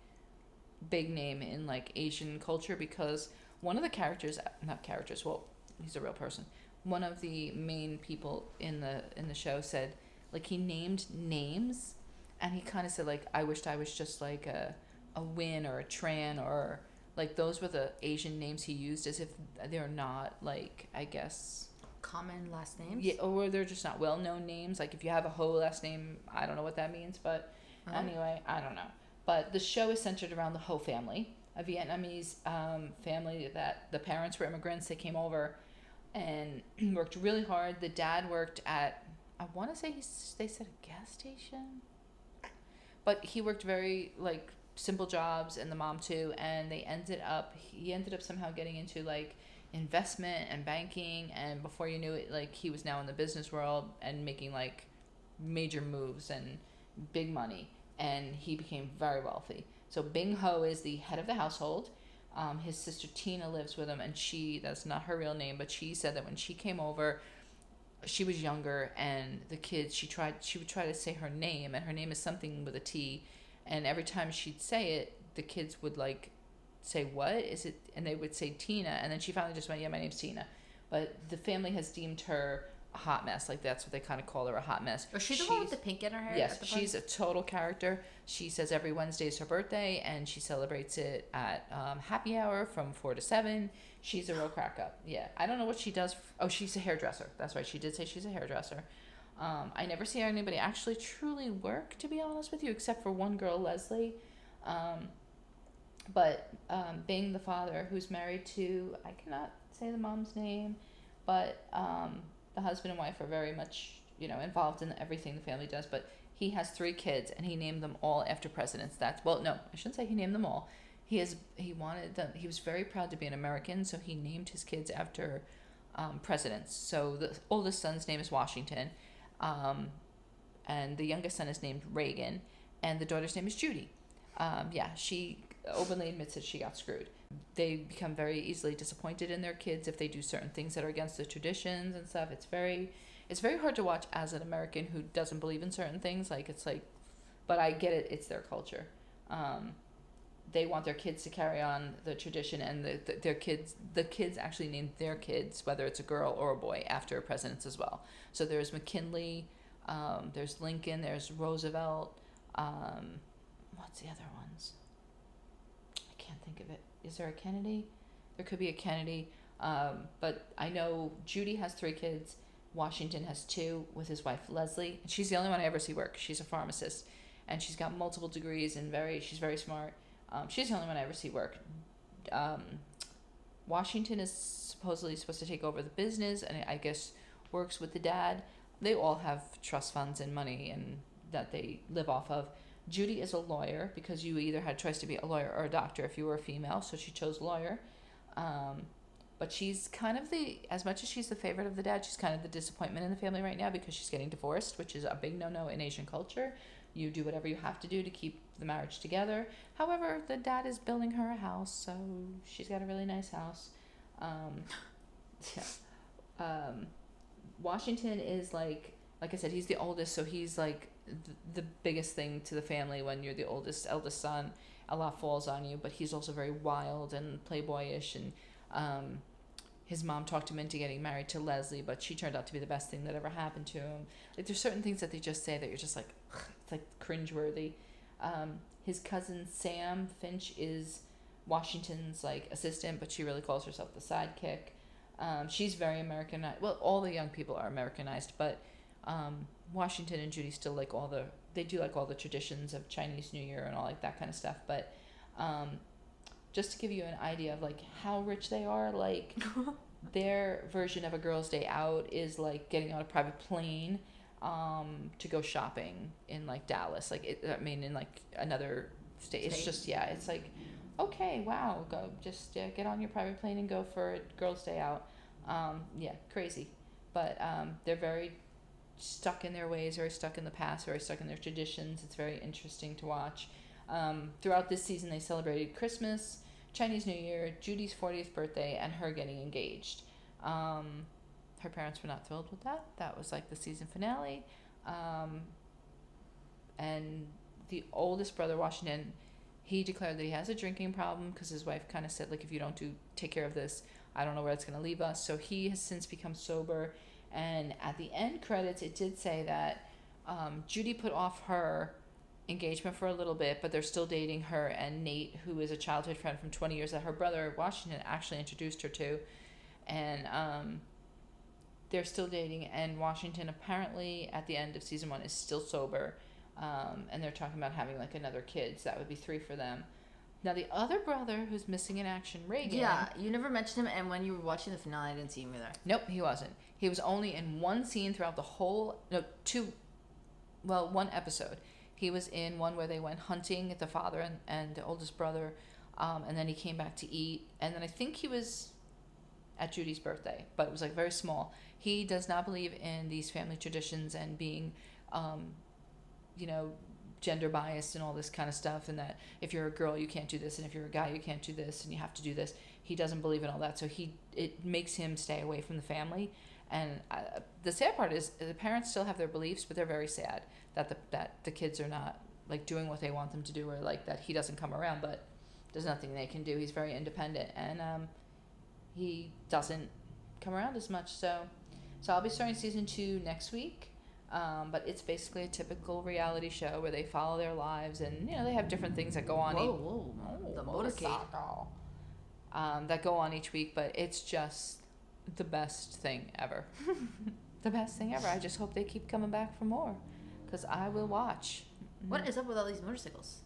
big name in like Asian culture, because one of the well, he's a real person. One of the main people in the show said, like, he named names, and he kind of said, like, I wished I was just like a Win or a Tran, or like those were the Asian names he used, as if they're not, like, I guess common last names. Yeah, or they're just not well-known names. Like if you have a Ho last name, I don't know what that means, but anyway, I don't know. But the show is centered around the Ho family, a Vietnamese family that the parents were immigrants. They came over and worked really hard. The dad worked at, I want to say they said a gas station, but he worked very like simple jobs, and the mom too, and he ended up somehow getting into like investment and banking, and before you knew it, like he was now in the business world and making like major moves and big money, and he became very wealthy. So Bing Ho is the head of the household. His sister Tina lives with him, and that's not her real name, but she said that when she came over, she was younger, and the kids, she would try to say her name, and her name is something with a T, and every time she'd say it, the kids would like say, what is it? And they would say Tina, and then she finally just went, yeah, my name's Tina. But the family has deemed her a hot mess. Like that's what they kind of call her, a hot mess. Was she the one with the pink in her hair? Yes, she's a total character. She says every Wednesday is her birthday, and she celebrates it at happy hour from 4 to 7. She's a real crack up. Yeah, I don't know what she does. She's a hairdresser. That's right. She did say she's a hairdresser. I never see anybody actually truly work, to be honest with you, except for one girl, Leslie. But Bing, the father, who's married to, I cannot say the mom's name, but the husband and wife are very much, involved in everything the family does. But he has 3 kids, and he named them all after presidents. I shouldn't say he named them all. He wanted them. He was very proud to be an American, so he named his kids after presidents. So the oldest son's name is Washington. And the youngest son is named Reagan, and the daughter's name is Judy. She openly admits that she got screwed. They become very easily disappointed in their kids if they do certain things that are against the traditions and stuff. It's very hard to watch as an American who doesn't believe in certain things. But I get it. It's their culture. They want their kids to carry on the tradition, and the kids actually named their kids, whether it's a girl or a boy, after presidents as well. So there's McKinley, there's Lincoln, there's Roosevelt. What's the other ones? I can't think of it. Is there a Kennedy? There could be a Kennedy. But I know Judy has 3 kids. Washington has 2 with his wife Leslie. And she's the only one I ever see work. She's a pharmacist, and she's got multiple degrees and she's very smart. She's the only one I ever see work. Washington is supposedly supposed to take over the business, and I guess works with the dad. They all have trust funds and money and that they live off of. Judy is a lawyer, because you either had a choice to be a lawyer or a doctor if you were a female, so she chose lawyer. But she's kind of as much as she's the favorite of the dad, she's kind of the disappointment in the family right now because she's getting divorced, which is a big no-no in Asian culture. You do whatever you have to do to keep the marriage together. However, the dad is building her a house, so she's got a really nice house. Washington is like I said, he's the oldest, so he's like the biggest thing to the family. When you're the eldest son, a lot falls on you, but he's also very wild and playboyish, and his mom talked him into getting married to Leslie, but she turned out to be the best thing that ever happened to him. Like, there's certain things that they just say that you're just like, ugh, it's like cringeworthy. His cousin Sam Finch is Washington's like assistant, but she really calls herself the sidekick. She's very Americanized. Well, all the young people are Americanized, but Washington and Judy still like all the traditions of Chinese New Year and all like that kind of stuff. But just to give you an idea of like how rich they are, like their version of a girl's day out is like getting on a private plane to go shopping in like Dallas, in like another state. It's just, it's like, okay, wow, go just get on your private plane and go for a girl's day out. Crazy. But they're very stuck in their ways, very stuck in the past, very stuck in their traditions. It's very interesting to watch. Throughout this season, they celebrated Christmas, Chinese New Year, Judy's 40th birthday, and her getting engaged. Her parents were not thrilled with that. That was like the season finale. And the oldest brother, Washington, he declared that he has a drinking problem because his wife kind of said, like, if you don't take care of this, I don't know where it's going to leave us. So he has since become sober. And at the end credits, it did say that Judy put off her engagement for a little bit, but they're still dating. Her and Nate, who is a childhood friend from 20 years that her brother Washington actually introduced her to. And they're still dating. And Washington apparently at the end of season 1 is still sober. And they're talking about having like another kid, so that would be 3 for them. Now the other brother who's missing in action, Reagan. Yeah, you never mentioned him, and when you were watching the finale, I didn't see him either. Nope, he wasn't. He was only in one scene throughout the whole, one episode. He was in one where they went hunting, the father and the oldest brother, and then he came back to eat, and then I think he was at Judy's birthday, but it was like very small. He does not believe in these family traditions and being, gender biased and all this kind of stuff, and that if you're a girl you can't do this, and if you're a guy you can't do this, and you have to do this. He doesn't believe in all that, so it makes him stay away from the family. And the sad part is the parents still have their beliefs, but they're very sad that the kids are not like doing what they want them to do, or like that he doesn't come around. But there's nothing they can do. He's very independent, and he doesn't come around as much. So I'll be starting season 2 next week. But it's basically a typical reality show where they follow their lives, and they have different things that go on. The motorcade. That go on each week, but it's just the best thing ever. The best thing ever. I just hope they keep coming back for more, because I will watch. What is up with all these motorcycles?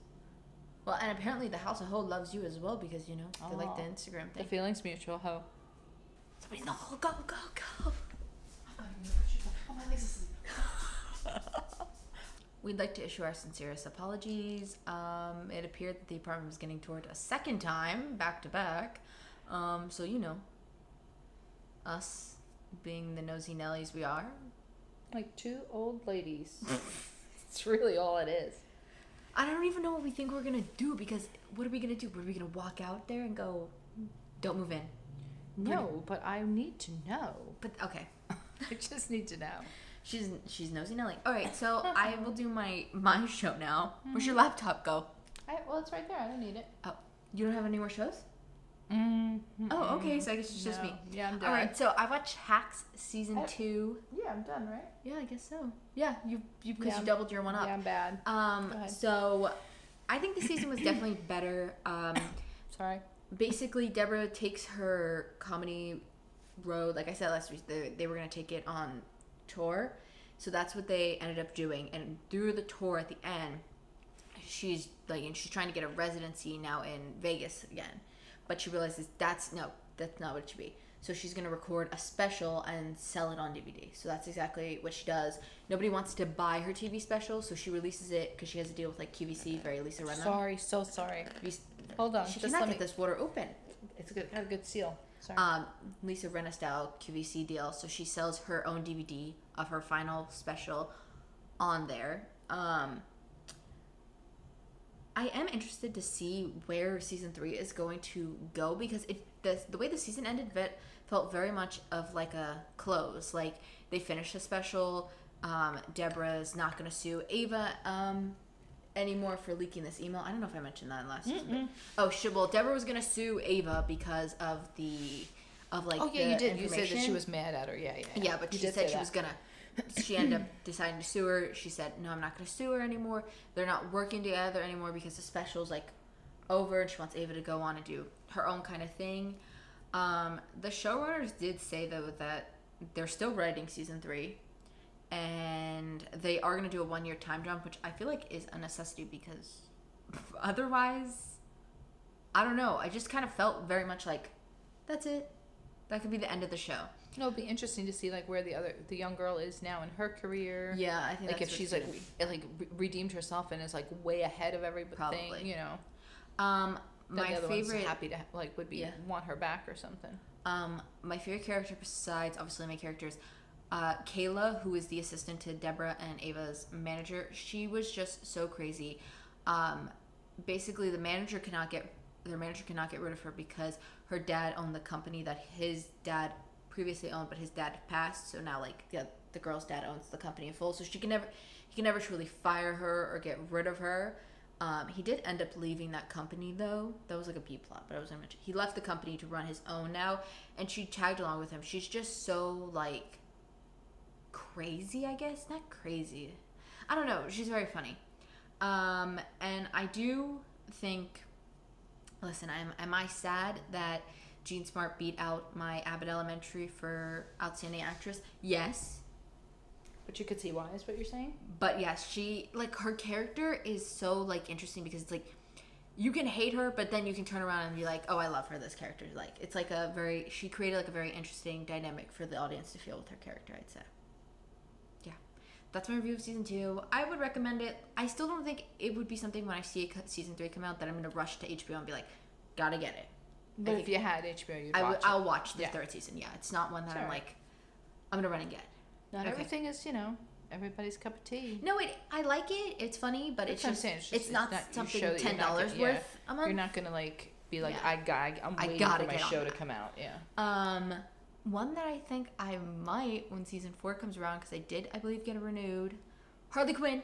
Well, and apparently the House of Ho loves you as well, because they like the Instagram thing. The feeling's mutual, Ho. Somebody's in the hole. Go. Oh, my legs are asleep. We'd like to issue our sincerest apologies. It appeared that the apartment was getting toured a second time, back to back. So us being the nosy Nellies we are. Like 2 old ladies. It's really all it is. I don't even know what we think we're going to do, because what are we going to do? Are we going to walk out there and go, don't move in? No, but I need to know. But, okay. I just need to know. She's nosy Nelly. All right, so I will do my show now. Where's your laptop go? Well, it's right there. I don't need it. Oh, you don't have any more shows? Mm-hmm. Oh, okay. So I guess it's just me. Yeah, I'm done. All right, so I watched Hacks season 2. Yeah, I'm done, right? Yeah, I guess so. Yeah, you because you doubled your one up. Yeah, I'm bad. So I think the season was definitely better. Sorry. Basically, Deborah takes her comedy road. Like I said last week, they were gonna take it on tour, so that's what they ended up doing. And through the tour at the end, she's trying to get a residency now in Vegas again, but she realizes that's not what it should be. So she's gonna record a special and sell it on DVD. So that's exactly what she does. Nobody wants to buy her TV special, so she releases it because she has a deal with like QVC, very Lisa Rinna. So sorry. Hold on, she cannot get this water open. It's got a good seal. Sorry. Lisa Rinna style QVC deal. So she sells her own DVD of her final special on there. I am interested to see where season 3 is going to go, because the way the season ended felt very much of like a close. Like, they finished the special. Deborah's not going to sue Ava anymore for leaking this email. I don't know if I mentioned that in last season. Well, Deborah was going to sue Ava because of the you did. You said that she was mad at her. Yeah, but she said she was going to. She ended up deciding to sue her. She said, no, I'm not going to sue her anymore. They're not working together anymore because the special's like over, and she wants Ava to go on and do her own kind of thing. The showrunners did say, though, that they're still writing season 3, and they are going to do a 1-year time jump, which I feel like is a necessity, because otherwise, I don't know. I just kind of felt very much like, that's it. That could be the end of the show. No, it'd be interesting to see like where the young girl is now in her career. Yeah, I think like if she's like redeemed herself and is like way ahead of everything. Probably. You know. My favorite, happy to would be want her back or something. My favorite character besides obviously my characters, Kayla, who is the assistant to Deborah and Ava's manager. She was just so crazy. Basically, their manager cannot get rid of her because her dad owned the company that his dad previously owned, but his dad passed, so now like the girl's dad owns the company in full, so he can never truly fire her or get rid of her. He did end up leaving that company, though. That was like a B plot, but I was gonna mention he left the company to run his own now, and she tagged along with him. She's just so like crazy, I guess. Not crazy, I don't know, she's very funny. And I do think, listen, am I sad that Jean Smart beat out my Abbott Elementary for Outstanding Actress? Yes. But you could see why, is what you're saying? But yes, she, like, her character is so, like, interesting because it's, like, you can hate her, but then you can turn around and be like, oh, I love her, this character. Like, it's, like, she created, like, a very interesting dynamic for the audience to feel with her character, I'd say. Yeah. That's my review of season 2. I would recommend it. I still don't think it would be something when I see season 3 come out that I'm going to rush to HBO and be like, gotta get it. But if you had HBO, you'd watch it. I'll watch the third season, yeah. It's not one that I'm like, I'm going to run and get. Not everything is, everybody's cup of tea. No, I like it. It's funny, but it's not something $10 worth a month. You're not going to, like, be like, I'm waiting for my show to come out. Yeah. One that I think I might, when season 4 comes around, because I believe, get it renewed. Harley Quinn.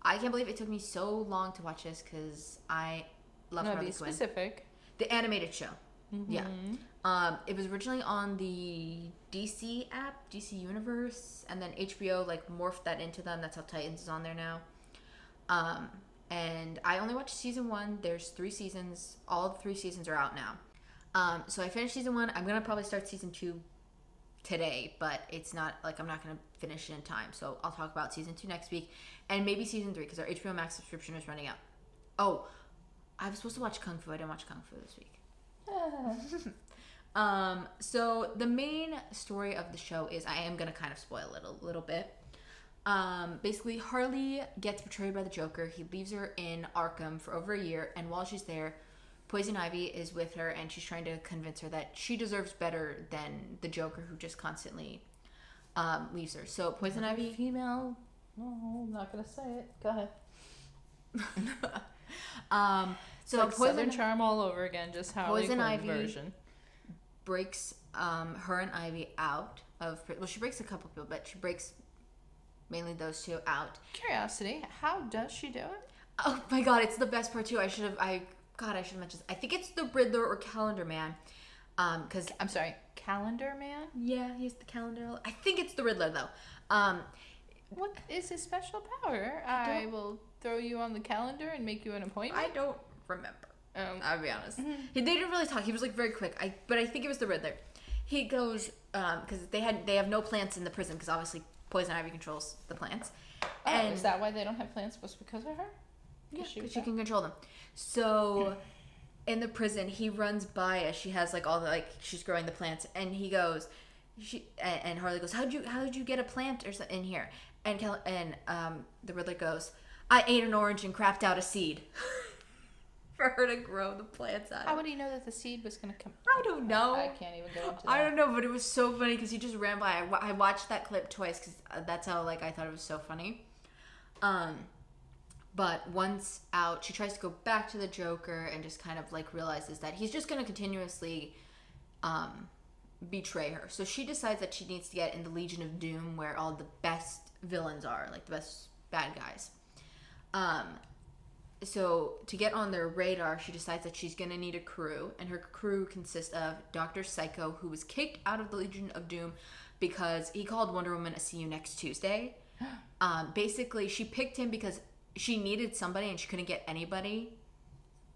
I can't believe it took me so long to watch this, because I love Harley Quinn. Specific. The animated show. Mm-hmm. Yeah. It was originally on the DC app, DC Universe, and then HBO like morphed that into them. That's how Titans is on there now. And I only watched season 1. There's 3 seasons. All 3 seasons are out now. So I finished season 1. I'm gonna probably start season 2 today, but it's not like I'm not gonna finish it in time. So I'll talk about season 2 next week, and maybe season 3 because our HBO Max subscription is running out. Oh, I was supposed to watch Kung Fu. I didn't watch Kung Fu this week. So the main story of the show is, I am going to kind of spoil it a little bit. Basically, Harley gets betrayed by the Joker. He leaves her in Arkham for over a year, and while she's there, Poison Ivy is with her, and she's trying to convince her that she deserves better than the Joker, who just constantly leaves her. So Poison Ivy... Female... No, I'm not going to say it. Go ahead. So like Southern Charm all over again, just Harley Quinn version. Breaks her and Ivy out of... Well, she breaks a couple people, but she breaks mainly those 2 out. Curiosity, how does she do it? Oh my god, it's the best part too. I should have mentioned this. I think it's the Riddler or Calendar Man. Because I'm sorry, Calendar Man? Yeah, he's the Calendar. I think it's the Riddler though. What is his special power? I will throw you on the calendar and make you an appointment. I don't remember. I'll be honest. Mm-hmm. They didn't really talk. He was like very quick. But I think it was the Riddler. He goes because they have no plants in the prison because obviously Poison Ivy controls the plants. And is that why they don't have plants? Was because of her? Yeah, because she can control them. So in the prison, he runs by as she has like all the she's growing the plants, and he goes, and Harley goes, how did you get a plant or something in here? And the Riddler goes, I ate an orange and crapped out a seed. for her to grow the plants out. How would he know that the seed was going to come? I don't know. I can't even go into that. I don't know, but it was so funny because he just ran by. I watched that clip twice because that's how I thought it was so funny. But once out, she tries to go back to the Joker and just kind of realizes that he's just going to continuously betray her. So she decides that she needs to get in the Legion of Doom where all the best villains are, the best bad guys. So to get on their radar, she decides that she's going to need a crew, and her crew consists of Dr. Psycho, who was kicked out of the Legion of Doom because he called Wonder Woman a "see you next Tuesday." Basically, she picked him because she needed somebody and she couldn't get anybody.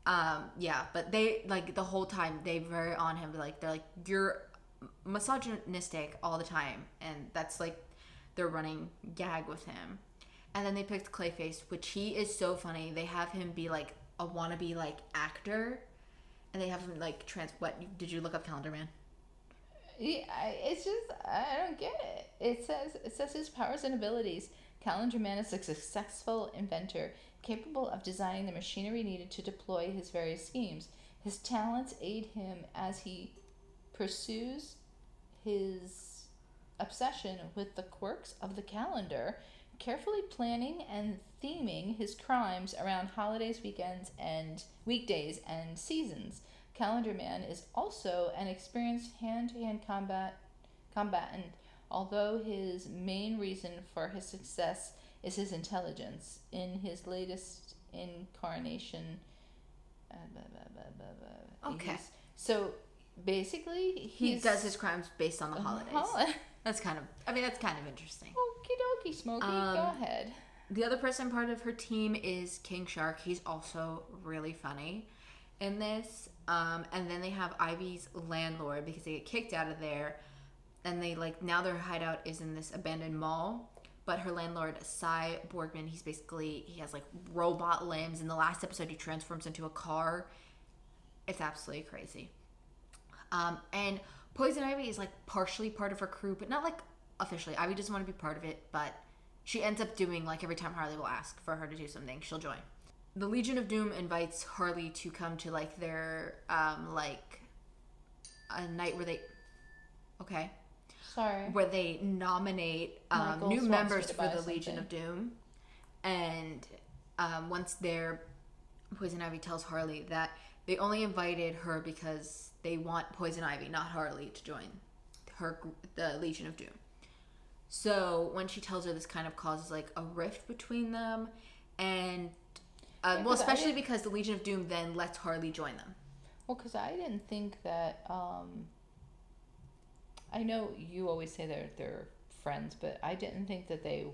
But they, the whole time, they were on him. They're like, you're misogynistic all the time, and that's, their running gag with him. And then they picked Clayface, which he is so funny. They have him be a wannabe actor, and they have him what? Did you look up Calendar Man? Yeah, it's just I don't get it. It says his powers and abilities. Calendar Man is a successful inventor capable of designing the machinery needed to deploy his various schemes. His talents aid him as he pursues his obsession with the quirks of the calendar, carefully planning and theming his crimes around holidays, weekdays, and seasons. Calendar Man is also an experienced hand-to-hand combatant, although his main reason for his success is his intelligence. In his latest incarnation, okay. So basically, he does his crimes based on the holidays. That's kind of interesting. Okie dokie, Smokey, go ahead. The other person part of her team is King Shark. He's also really funny in this. And then they have Ivy's landlord because they get kicked out of there. And they now their hideout is in this abandoned mall. But her landlord, Cy Borgman, he has robot limbs. In the last episode, he transforms into a car. It's absolutely crazy. And Poison Ivy is partially part of her crew, but not officially. Ivy doesn't want to be part of it, but she ends up doing every time Harley will ask for her to do something, she'll join. The Legion of Doom invites Harley to come to their a night where they where they nominate new members for the Legion of Doom. And once they're Poison Ivy tells Harley that they only invited her because they want Poison Ivy, not Harley, to join the Legion of Doom. So when she tells her, this kind of causes a rift between them, and especially because the Legion of Doom then lets Harley join them. Well, because I didn't think that. I know you always say they're friends, but I didn't think that they.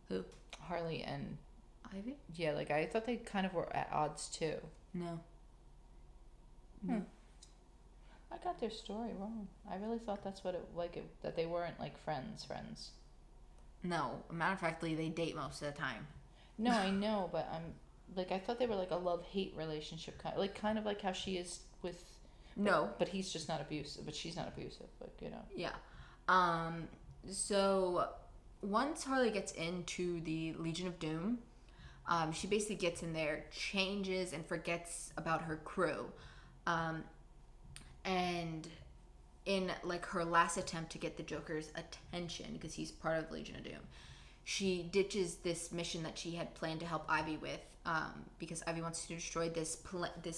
Who? Harley and Ivy? Yeah, I thought they kind of were at odds too. No. I got their story wrong. I really thought that's what that they weren't friends. No, matter of fact, they date most of the time. No, I know, but I'm I thought they were a love-hate relationship, kind of like how she is with. No, but he's just not abusive. But she's not abusive. Yeah. So once Harley gets into the Legion of Doom, she basically gets in there, changes, and forgets about her crew. And in her last attempt to get the Joker's attention, because he's part of the Legion of Doom, she ditches this mission that she had planned to help Ivy with, because Ivy wants to destroy this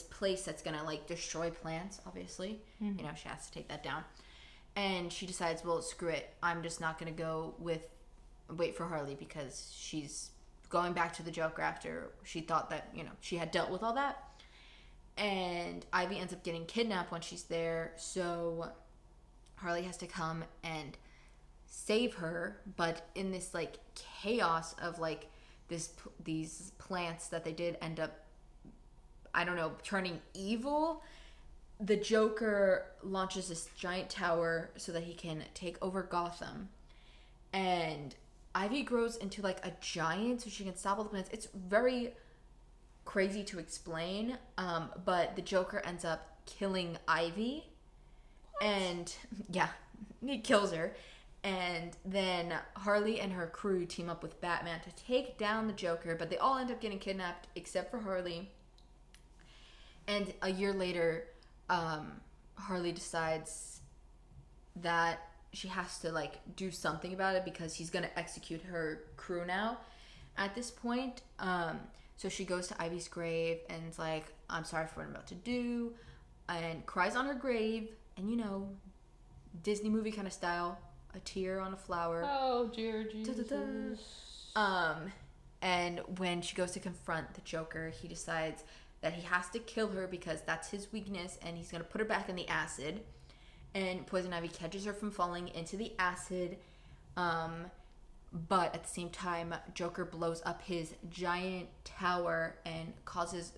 place that's gonna destroy plants. Obviously, mm-hmm. She has to take that down, and she decides, well, screw it, I'm just not gonna wait for Harley, because she's going back to the Joker after she thought that she had dealt with all that. And Ivy ends up getting kidnapped when she's there, so Harley has to come and save her. But in this chaos of these plants that they did end up, I don't know, turning evil, the Joker launches this giant tower so that he can take over Gotham. And Ivy grows into a giant so she can stop all the plants. It's very crazy to explain, but the Joker ends up killing Ivy. What? And yeah, he kills her, And then Harley and her crew team up with Batman to take down the Joker, but they all end up getting kidnapped except for Harley. And a year later, Harley decides that she has to like do something about it because he's gonna execute her crew now. At this point, so she goes to Ivy's grave and is like, "I'm sorry for what I'm about to do," and cries on her grave. And you know, Disney movie kind of style, a tear on a flower. Oh dear Jesus. And when she goes to confront the Joker, he decides that he has to kill her because that's his weakness, and he's gonna put her back in the acid. And Poison Ivy catches her from falling into the acid. But at the same time, Joker blows up his giant tower and causes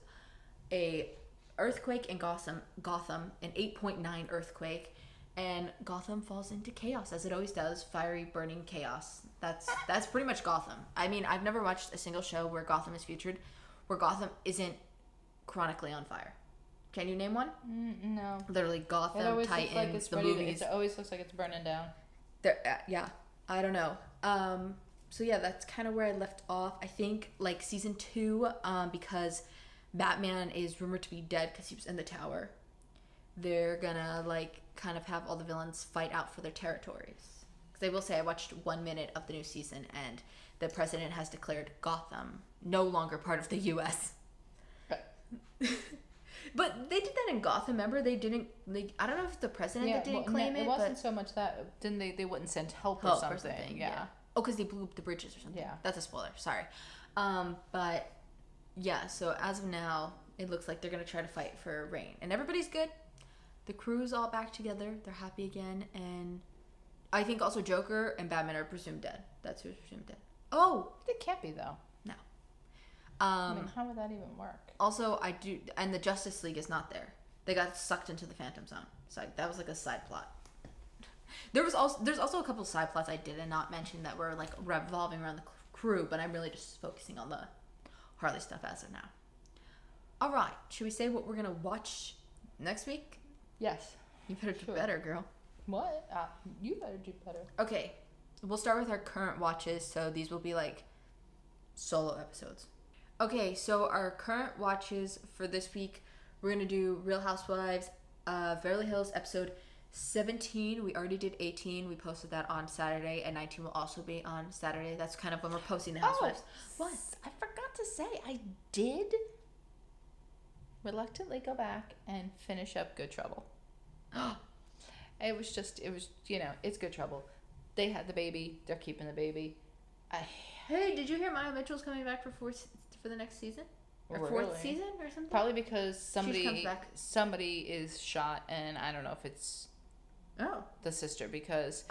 a earthquake in Gotham, an 8.9 earthquake, and Gotham falls into chaos as it always does. Fiery, burning chaos. That's pretty much Gotham. I mean, I've never watched a single show where Gotham is featured where Gotham isn't chronically on fire. Can you name one? No. Literally, Gotham, Titans, the movies. It always looks like it's burning down. Yeah, I don't know. So yeah, that's kind of where I left off. I think like season 2, because Batman is rumored to be dead because he was in the tower. They're gonna like kind of have all the villains fight out for their territories. Because I will say I watched 1 minute of the new season, and the president has declared Gotham no longer part of the U.S. But they did that in Gotham. Remember, they didn't. I don't know if the president that didn't claim it. It wasn't so much that didn't they wouldn't send help or something. Yeah. Oh, because they blew up the bridges or something. Yeah. That's a spoiler. Sorry. But yeah. So as of now, it looks like they're gonna try to fight for Reign, and everybody's good. The crew's all back together. They're happy again, and I think also Joker and Batman are presumed dead. That's who's presumed dead. Oh, they can't be though. No. I mean, how would that even work? Also, I do, and the Justice League is not there. They got sucked into the Phantom Zone. So that was like a side plot. There's also a couple side plots I did not mention that were like revolving around the crew, but I'm really just focusing on the Harley stuff as of now. All right, should we say what we're gonna watch next week? Yes. You better do better, girl. What? You better do better. Okay, we'll start with our current watches. So these will be like solo episodes. Okay, so our current watches for this week, we're going to do Real Housewives, Beverly Hills episode 17. We already did 18. We posted that on Saturday, and 19 will also be on Saturday. That's kind of when we're posting the Housewives. What? I forgot to say, I did reluctantly go back and finish up Good Trouble. It was, it's Good Trouble. They had the baby. They're keeping the baby. Hey, did you hear Maya Mitchell's coming back for the next season? Or fourth season or something? Probably because somebody is shot, and I don't know if it's the sister, because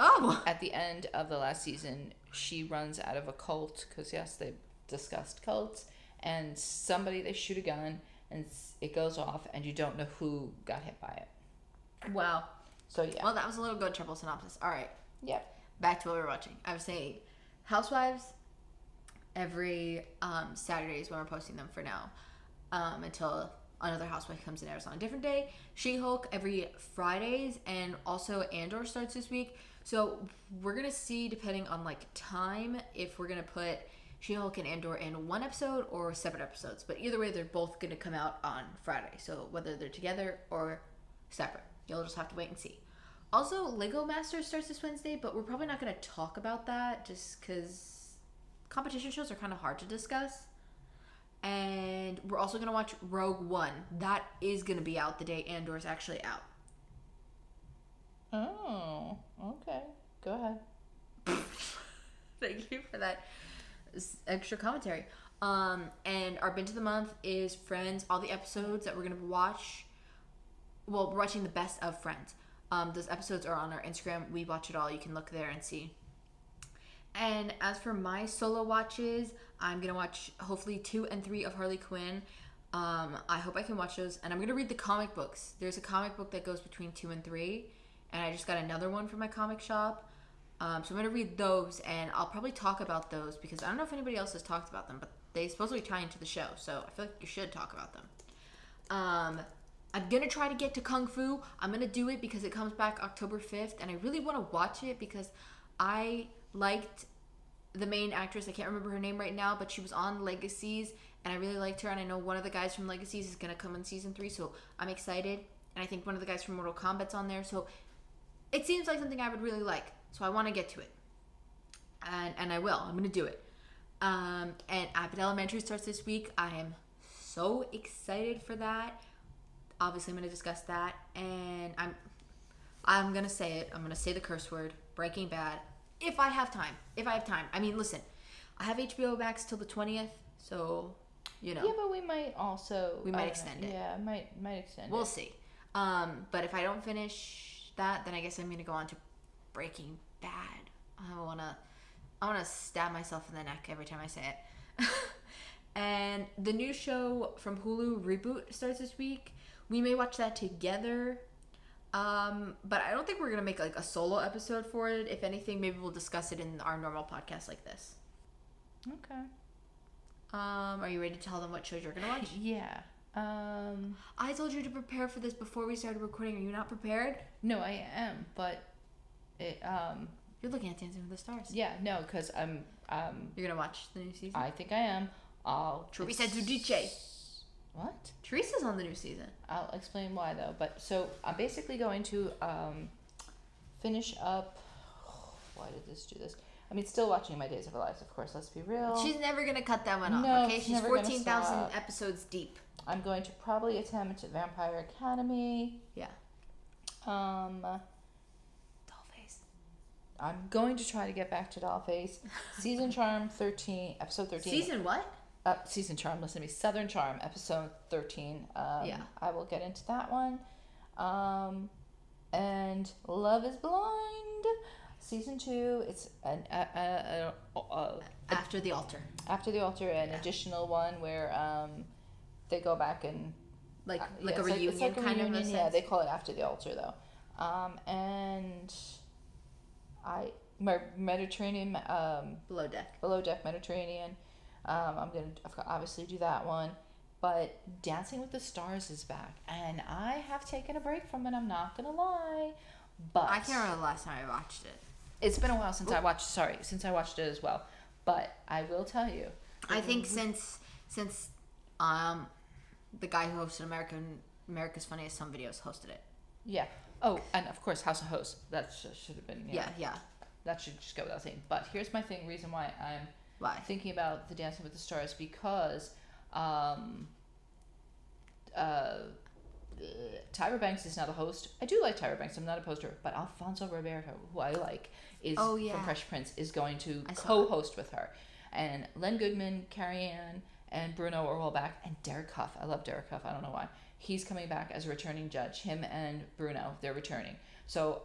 at the end of the last season, she runs out of a cult, because yes, they discussed cults, and they shoot a gun, and it goes off, and you don't know who got hit by it. Wow. So yeah. Well, that was a little Good Trouble synopsis. All right. Yep. Back to what we're watching. I was saying Housewives every Saturdays when we're posting them for now, until another housewife comes and airs on a different day. She-Hulk every Fridays, and also Andor starts this week. So we're gonna see, depending on like time, if we're gonna put She-Hulk and Andor in one episode or separate episodes. But either way, they're both gonna come out on Friday. So whether they're together or separate, you'll just have to wait and see. Also, Lego Masters starts this Wednesday, but we're probably not gonna talk about that just because competition shows are kind of hard to discuss. And we're also going to watch Rogue One. That is going to be out the day Andor's actually out. Oh, okay. Go ahead. Thank you for that extra commentary. And our binge of the month is Friends. All the episodes that we're going to watch. Well, we're watching the best of Friends. Those episodes are on our Instagram. We watch it all. You can look there and see. And as for my solo watches, I'm going to watch hopefully 2 and 3 of Harley Quinn. I hope I can watch those. And I'm going to read the comic books. There's a comic book that goes between 2 and 3. And I just got another one from my comic shop. So I'm going to read those. And I'll probably talk about those because I don't know if anybody else has talked about them. But they supposedly tie into the show. So I feel like you should talk about them. I'm going to try to get to Kung Fu. I'm going to do it because it comes back October 5th. And I really want to watch it because I liked the main actress. I can't remember her name right now, but she was on Legacies, and I really liked her. And I know one of the guys from Legacies is going to come in season 3, so I'm excited. And I think one of the guys from Mortal Kombat's on there, so it seems like something I would really like. So I want to get to it, and I will. I'm going to do it. And Abbott Elementary starts this week. I am so excited for that. Obviously, I'm going to discuss that, and I'm going to say it. I'm going to say the curse word, Breaking Bad, if I have time. I mean, listen, I have HBO Max till the 20th, so, you know. Yeah, but we might also... We might extend it. Yeah, might extend We'll see. But if I don't finish that, then I guess I'm going to go on to Breaking Bad. I want to stab myself in the neck every time I say it. And the new show from Hulu, Reboot, starts this week. We may watch that together. But I don't think we're going to make like a solo episode for it. If anything, maybe we'll discuss it in our normal podcast like this. Okay. Are you ready to tell them what shows you're going to watch? Yeah. I told you to prepare for this before we started recording. Are you not prepared? No, I am, but it, You're looking at Dancing with the Stars. Yeah, no, because I'm, You're going to watch the new season? I think I am. Teresa Giudice. What? Teresa's on the new season. I'll explain why, though. But, so, I'm basically going to, finish up... Why did this do this? I mean, still watching My Days of Our Lives, of course, let's be real. She's never going to cut that one off, no, okay? She's 14,000 episodes deep. I'm going to probably attempt Vampire Academy. Yeah. Dollface. I'm going to try to get back to Dollface. Season Charm 13, episode 13. Season what? Season Charm, listen to me. Southern Charm, episode 13. Yeah. I will get into that one. And Love is Blind. Season 2, it's an After the Altar. After the Altar, an additional one where they go back and like a reunion, it's like a kind reunion, of. Yeah, they call it After the Altar though. And my Mediterranean Below Deck Mediterranean. I'm gonna obviously do that one. But Dancing with the Stars is back, and I have taken a break from it. I'm not gonna lie, but I can't remember the last time I watched it. It's been a while since I watched. Sorry, since I watched it as well. But I will tell you. I think since the guy who hosted America's Funniest Home Videos hosted it. Yeah. Oh, and of course, House of Hosts. That should have been. Yeah. That should just go without saying. But here's my reason why I'm thinking about the Dancing with the Stars, because Tyra Banks is now the host. I do like Tyra Banks. I'm not opposed to her. But Alfonso Ribeiro, who I like, is from Fresh Prince, is going to co-host with her. And Len Goodman, Carrie Ann, and Bruno are all back. And Derek Huff. I love Derek Huff. I don't know why. He's coming back as a returning judge. Him and Bruno, they're returning. So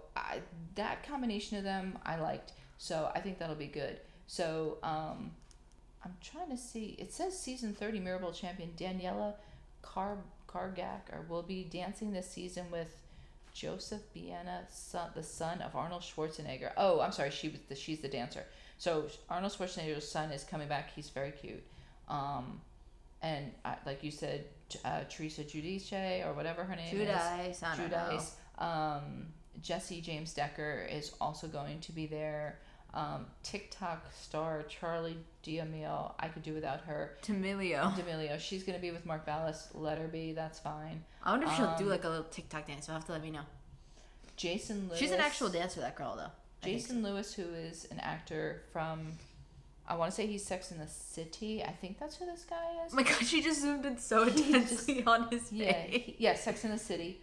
that combination of them, I liked. So I think that'll be good. So I'm trying to see. It says season 30 Mirabelle champion Daniela Kargak will be dancing this season with Joseph Biana, the son of Arnold Schwarzenegger. Oh, I'm sorry. She's the dancer. So Arnold Schwarzenegger's son is coming back. He's very cute. And like you said, Teresa Giudice or whatever her name is. Giudice. Jesse James Decker is also going to be there. TikTok star Charlie D'Amelio. I could do without her. D'Amelio. She's going to be with Mark Ballas. Let her be. That's fine. I wonder if she'll do like a little TikTok dance. You'll have to let me know. Jason Lewis. She's an actual dancer, that girl, though. Jason Lewis, who is an actor from, I want to say he's Sex in the City. I think that's who this guy is. Oh my God, she just zoomed in so intensely on his face. Yeah, Sex in the City.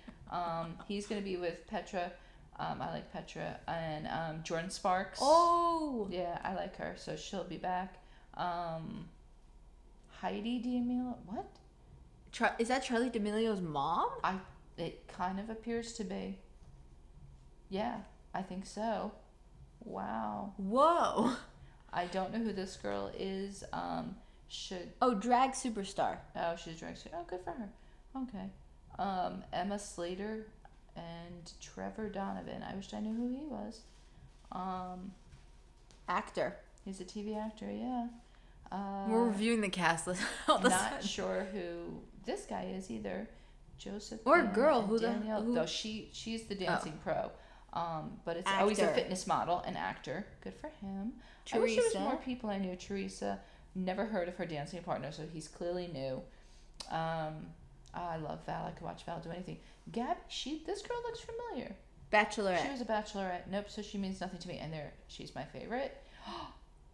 He's going to be with Petra. I like Petra. And Jordan Sparks. Oh! Yeah, I like her. So she'll be back. Heidi D'Amelio. What? Is that Charlie D'Amelio's mom? It kind of appears to be. Yeah, I think so. Wow. Whoa. I don't know who this girl is. Drag superstar. Oh, she's drag superstar. Oh, good for her. Okay. Emma Slater and Trevor Donovan. I wished I knew who he was. Actor. He's a TV actor, yeah. We're reviewing the cast list. Not sure who this guy is either. Joseph or girl. Danielle. No, she's the dancing pro. But it's always a fitness model, an actor. Good for him. Teresa. I wish there was more people I knew. Teresa, never heard of her dancing partner, so he's clearly new. I love Val. I could watch Val do anything. Gabby, this girl looks familiar. Bachelorette. She was a Bachelorette. Nope, so she means nothing to me. And she's my favorite.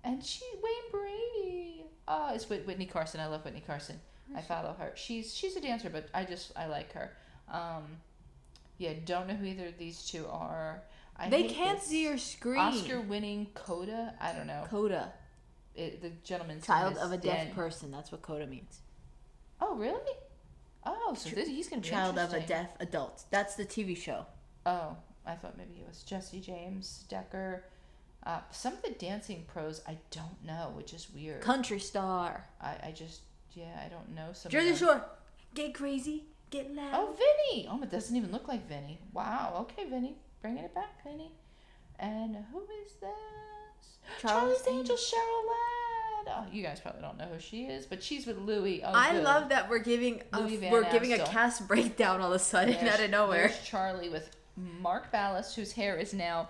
And Wayne Brady. Oh, it's Whitney Carson. I love Whitney Carson. I follow her. She's a dancer, but I like her. Yeah, don't know who either of these two are. They can't see your screen. Oscar-winning Coda. I don't know. Coda. The gentleman's child of a deaf person. That's what Coda means. Oh, really? Oh, so he's going to be child of a deaf adult. That's the TV show. Oh, I thought maybe it was Jesse James, Decker. Some of the dancing pros I don't know, which is weird. Country star. I don't know some. Jersey Shore. Get crazy. Get loud. Oh, Vinny. Oh, it doesn't even look like Vinny. Wow. Okay, Vinny. Bringing it back, Vinny. And who is this? Charlie's Angels, Cheryl Ladd. Oh, you guys probably don't know who she is, but she's with Louis. Oh, I love that we're giving a cast breakdown all of a sudden out of nowhere. There's Charlie with Mark Ballas, whose hair is now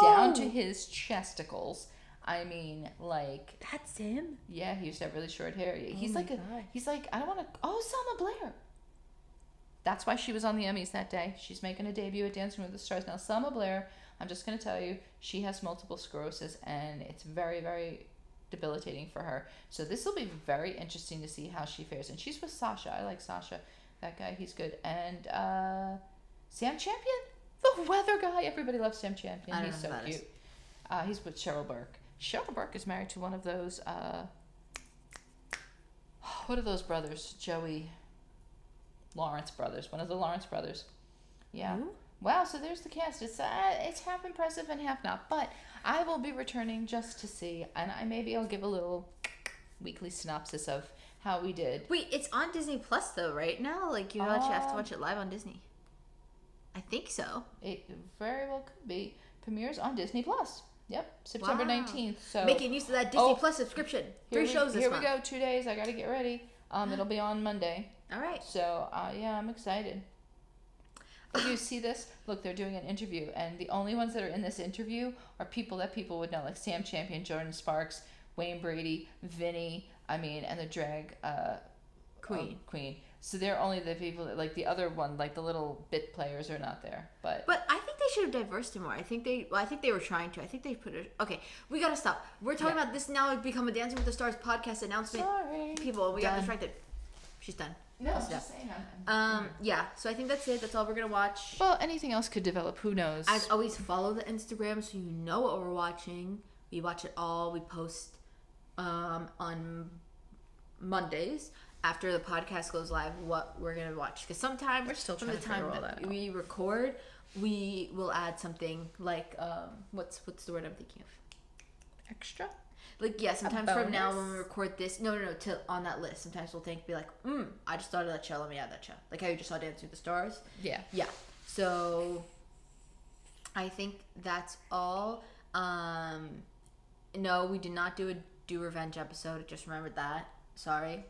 down to his chesticles. I mean, like, that's him. Yeah, he used to have really short hair. He's like I don't want to. Oh, Selma Blair. That's why she was on the Emmys that day. She's making a debut at Dancing with the Stars. Now, Selma Blair, I'm just going to tell you, she has multiple sclerosis, and it's very, very debilitating for her. So this will be very interesting to see how she fares. And she's with Sasha. I like Sasha. That guy, he's good. And Sam Champion, the weather guy. Everybody loves Sam Champion. He's so cute. He's with Cheryl Burke. Cheryl Burke is married to one of those, what are those brothers? Joey Lawrence brothers. One of the Lawrence brothers. Yeah. Ooh. Wow, so there's the cast. It's half impressive and half not. But I will be returning just to see, and I'll give a little weekly synopsis of how we did. Wait, it's on Disney Plus though, right now? Like you have to watch it live on Disney. I think so. It very well could be. Premieres on Disney Plus. Yep, September 19th. So making use of that Disney Plus subscription. 3 shows this month. Here we go. 2 days. I got to get ready. It'll be on Monday. All right. So, yeah, I'm excited. If you see this, look, they're doing an interview, and the only ones that are in this interview are people that people would know, like Sam Champion, Jordan Sparks, Wayne Brady, Vinny, and the drag Queen. So they're only the people that, like, the other one, like the little bit players are not there. But I think they should have diversified more. I think they were trying to. I think they put it. Okay, we gotta stop. We're talking about this now. Become a Dancing with the Stars podcast announcement. Sorry. People, we got distracted. She's done. No, I'm just saying. Yeah. So I think that's it. That's all we're gonna watch. Well, anything else could develop. Who knows? As always, follow the Instagram so you know what we're watching. We watch it all. We post on Mondays after the podcast goes live what we're gonna watch. Because sometimes we're still trying to figure all that out. We record, we will add something like what's the word I'm thinking of? Extra. Like, yeah, sometimes from now when we record this, no, on that list, sometimes we'll be like, I just thought of that show, let me add that show. Like how you just saw Dancing with the Stars. Yeah. Yeah. So, I think that's all. No, we did not do a Do Revenge episode. I just remembered that. Sorry.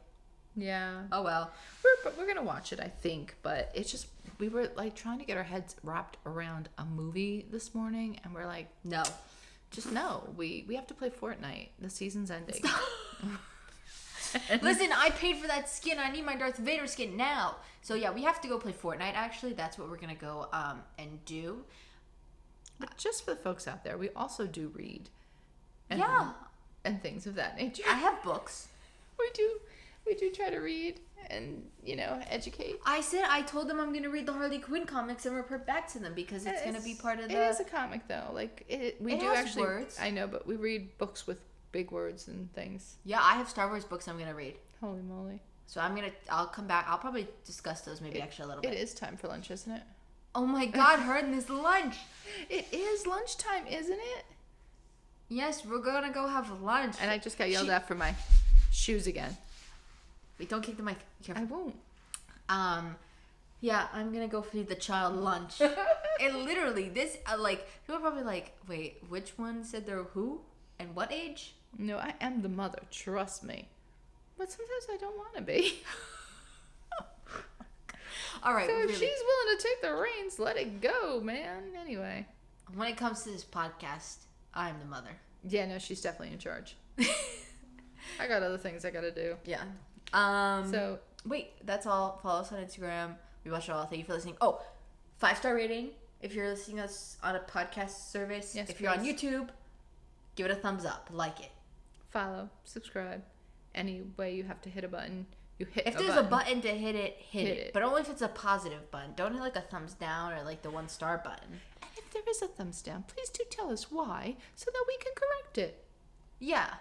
Yeah. Oh, well. We're going to watch it, I think. But it's just, we were, like, trying to get our heads wrapped around a movie this morning. And we're like, no. Just no. We have to play Fortnite. The season's ending. Listen, I paid for that skin. I need my Darth Vader skin now. So yeah, we have to go play Fortnite. Actually, that's what we're gonna go and do. But just for the folks out there, we also do read. And things of that nature. I have books. We do try to read and, educate. I told them I'm going to read the Harley Quinn comics and report back to them because it's going to be part of the... It is a comic, though. Like, we do actually... words. I know, but we read books with big words and things. Yeah, I have Star Wars books I'm going to read. Holy moly. So I'll come back. I'll probably discuss those actually a little bit. It is time for lunch, isn't it? Oh my God, Harden, it's lunch. It is lunchtime, isn't it? Yes, we're going to go have lunch. And I just got yelled at for my shoes again. Wait, don't kick the mic. I won't. Yeah, I'm gonna go feed the child lunch. And literally, this, people are probably like, wait, which one said they're who? And what age? No, I am the mother, trust me. But sometimes I don't want to be. All right. So if she's willing to take the reins, let it go, man. Anyway. When it comes to this podcast, I'm the mother. Yeah, no, she's definitely in charge. I got other things I gotta do. Yeah. So wait, that's all. Follow us on Instagram. We watch it all. Thank you for listening. Oh, 5-star rating if you're listening to us on a podcast service. Yes, if you're on YouTube, give it a thumbs up. Like it. Follow, subscribe. Any way you have to hit a button, you hit. If there's a button to hit it, hit it. But only if it's a positive button. Don't hit like a thumbs down or like the 1-star button. And if there is a thumbs down, please do tell us why, so that we can correct it. Yeah.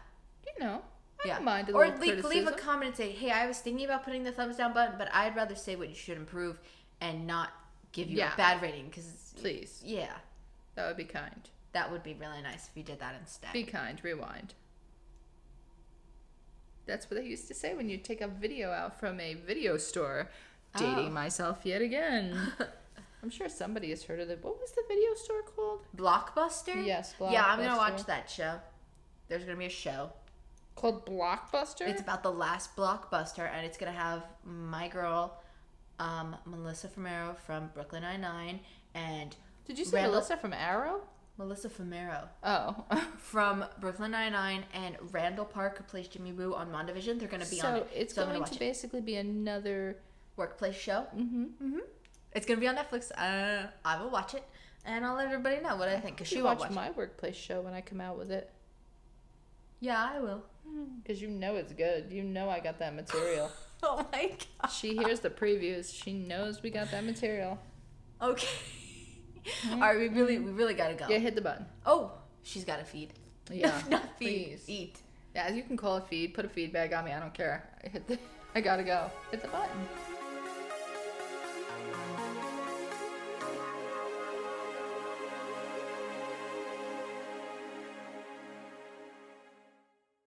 You know. I don't mind a or little criticism. Leave a comment and say, hey, I was thinking about putting the thumbs down button, but I'd rather say what you should improve and not give you a bad rating. Please. Yeah. That would be kind. That would be really nice if you did that instead. Be kind. Rewind. That's what they used to say when you take a video out from a video store. Dating myself yet again. I'm sure somebody has heard of it. What was the video store called? Blockbuster? Yes, Blockbuster. Yeah, I'm going to watch that show. There's going to be a show. Called Blockbuster? It's about the last Blockbuster, and it's going to have my girl, Melissa Fumero from Brooklyn Nine-Nine, and... Did you say Melissa from Arrow? Melissa Fumero. Oh. From Brooklyn Nine-Nine, and Randall Park, who plays Jimmy Woo on WandaVision. They're going to be on it. So it's going to basically be another... workplace show. Mm-hmm. Mm-hmm. It's going to be on Netflix. I will watch it, and I'll let everybody know what I think, because she won't watch my workplace show when I come out with it. Yeah, I will. Because you know it's good. You know I got that material. Oh my god. She hears the previews. She knows we got that material. Okay. All right, we really gotta go. Yeah, hit the button. Oh, she's got a feed. Yeah. Not feed. Please. Eat. Yeah, you can call it feed. Put a feedback on me. I don't care. I gotta go. Hit the button.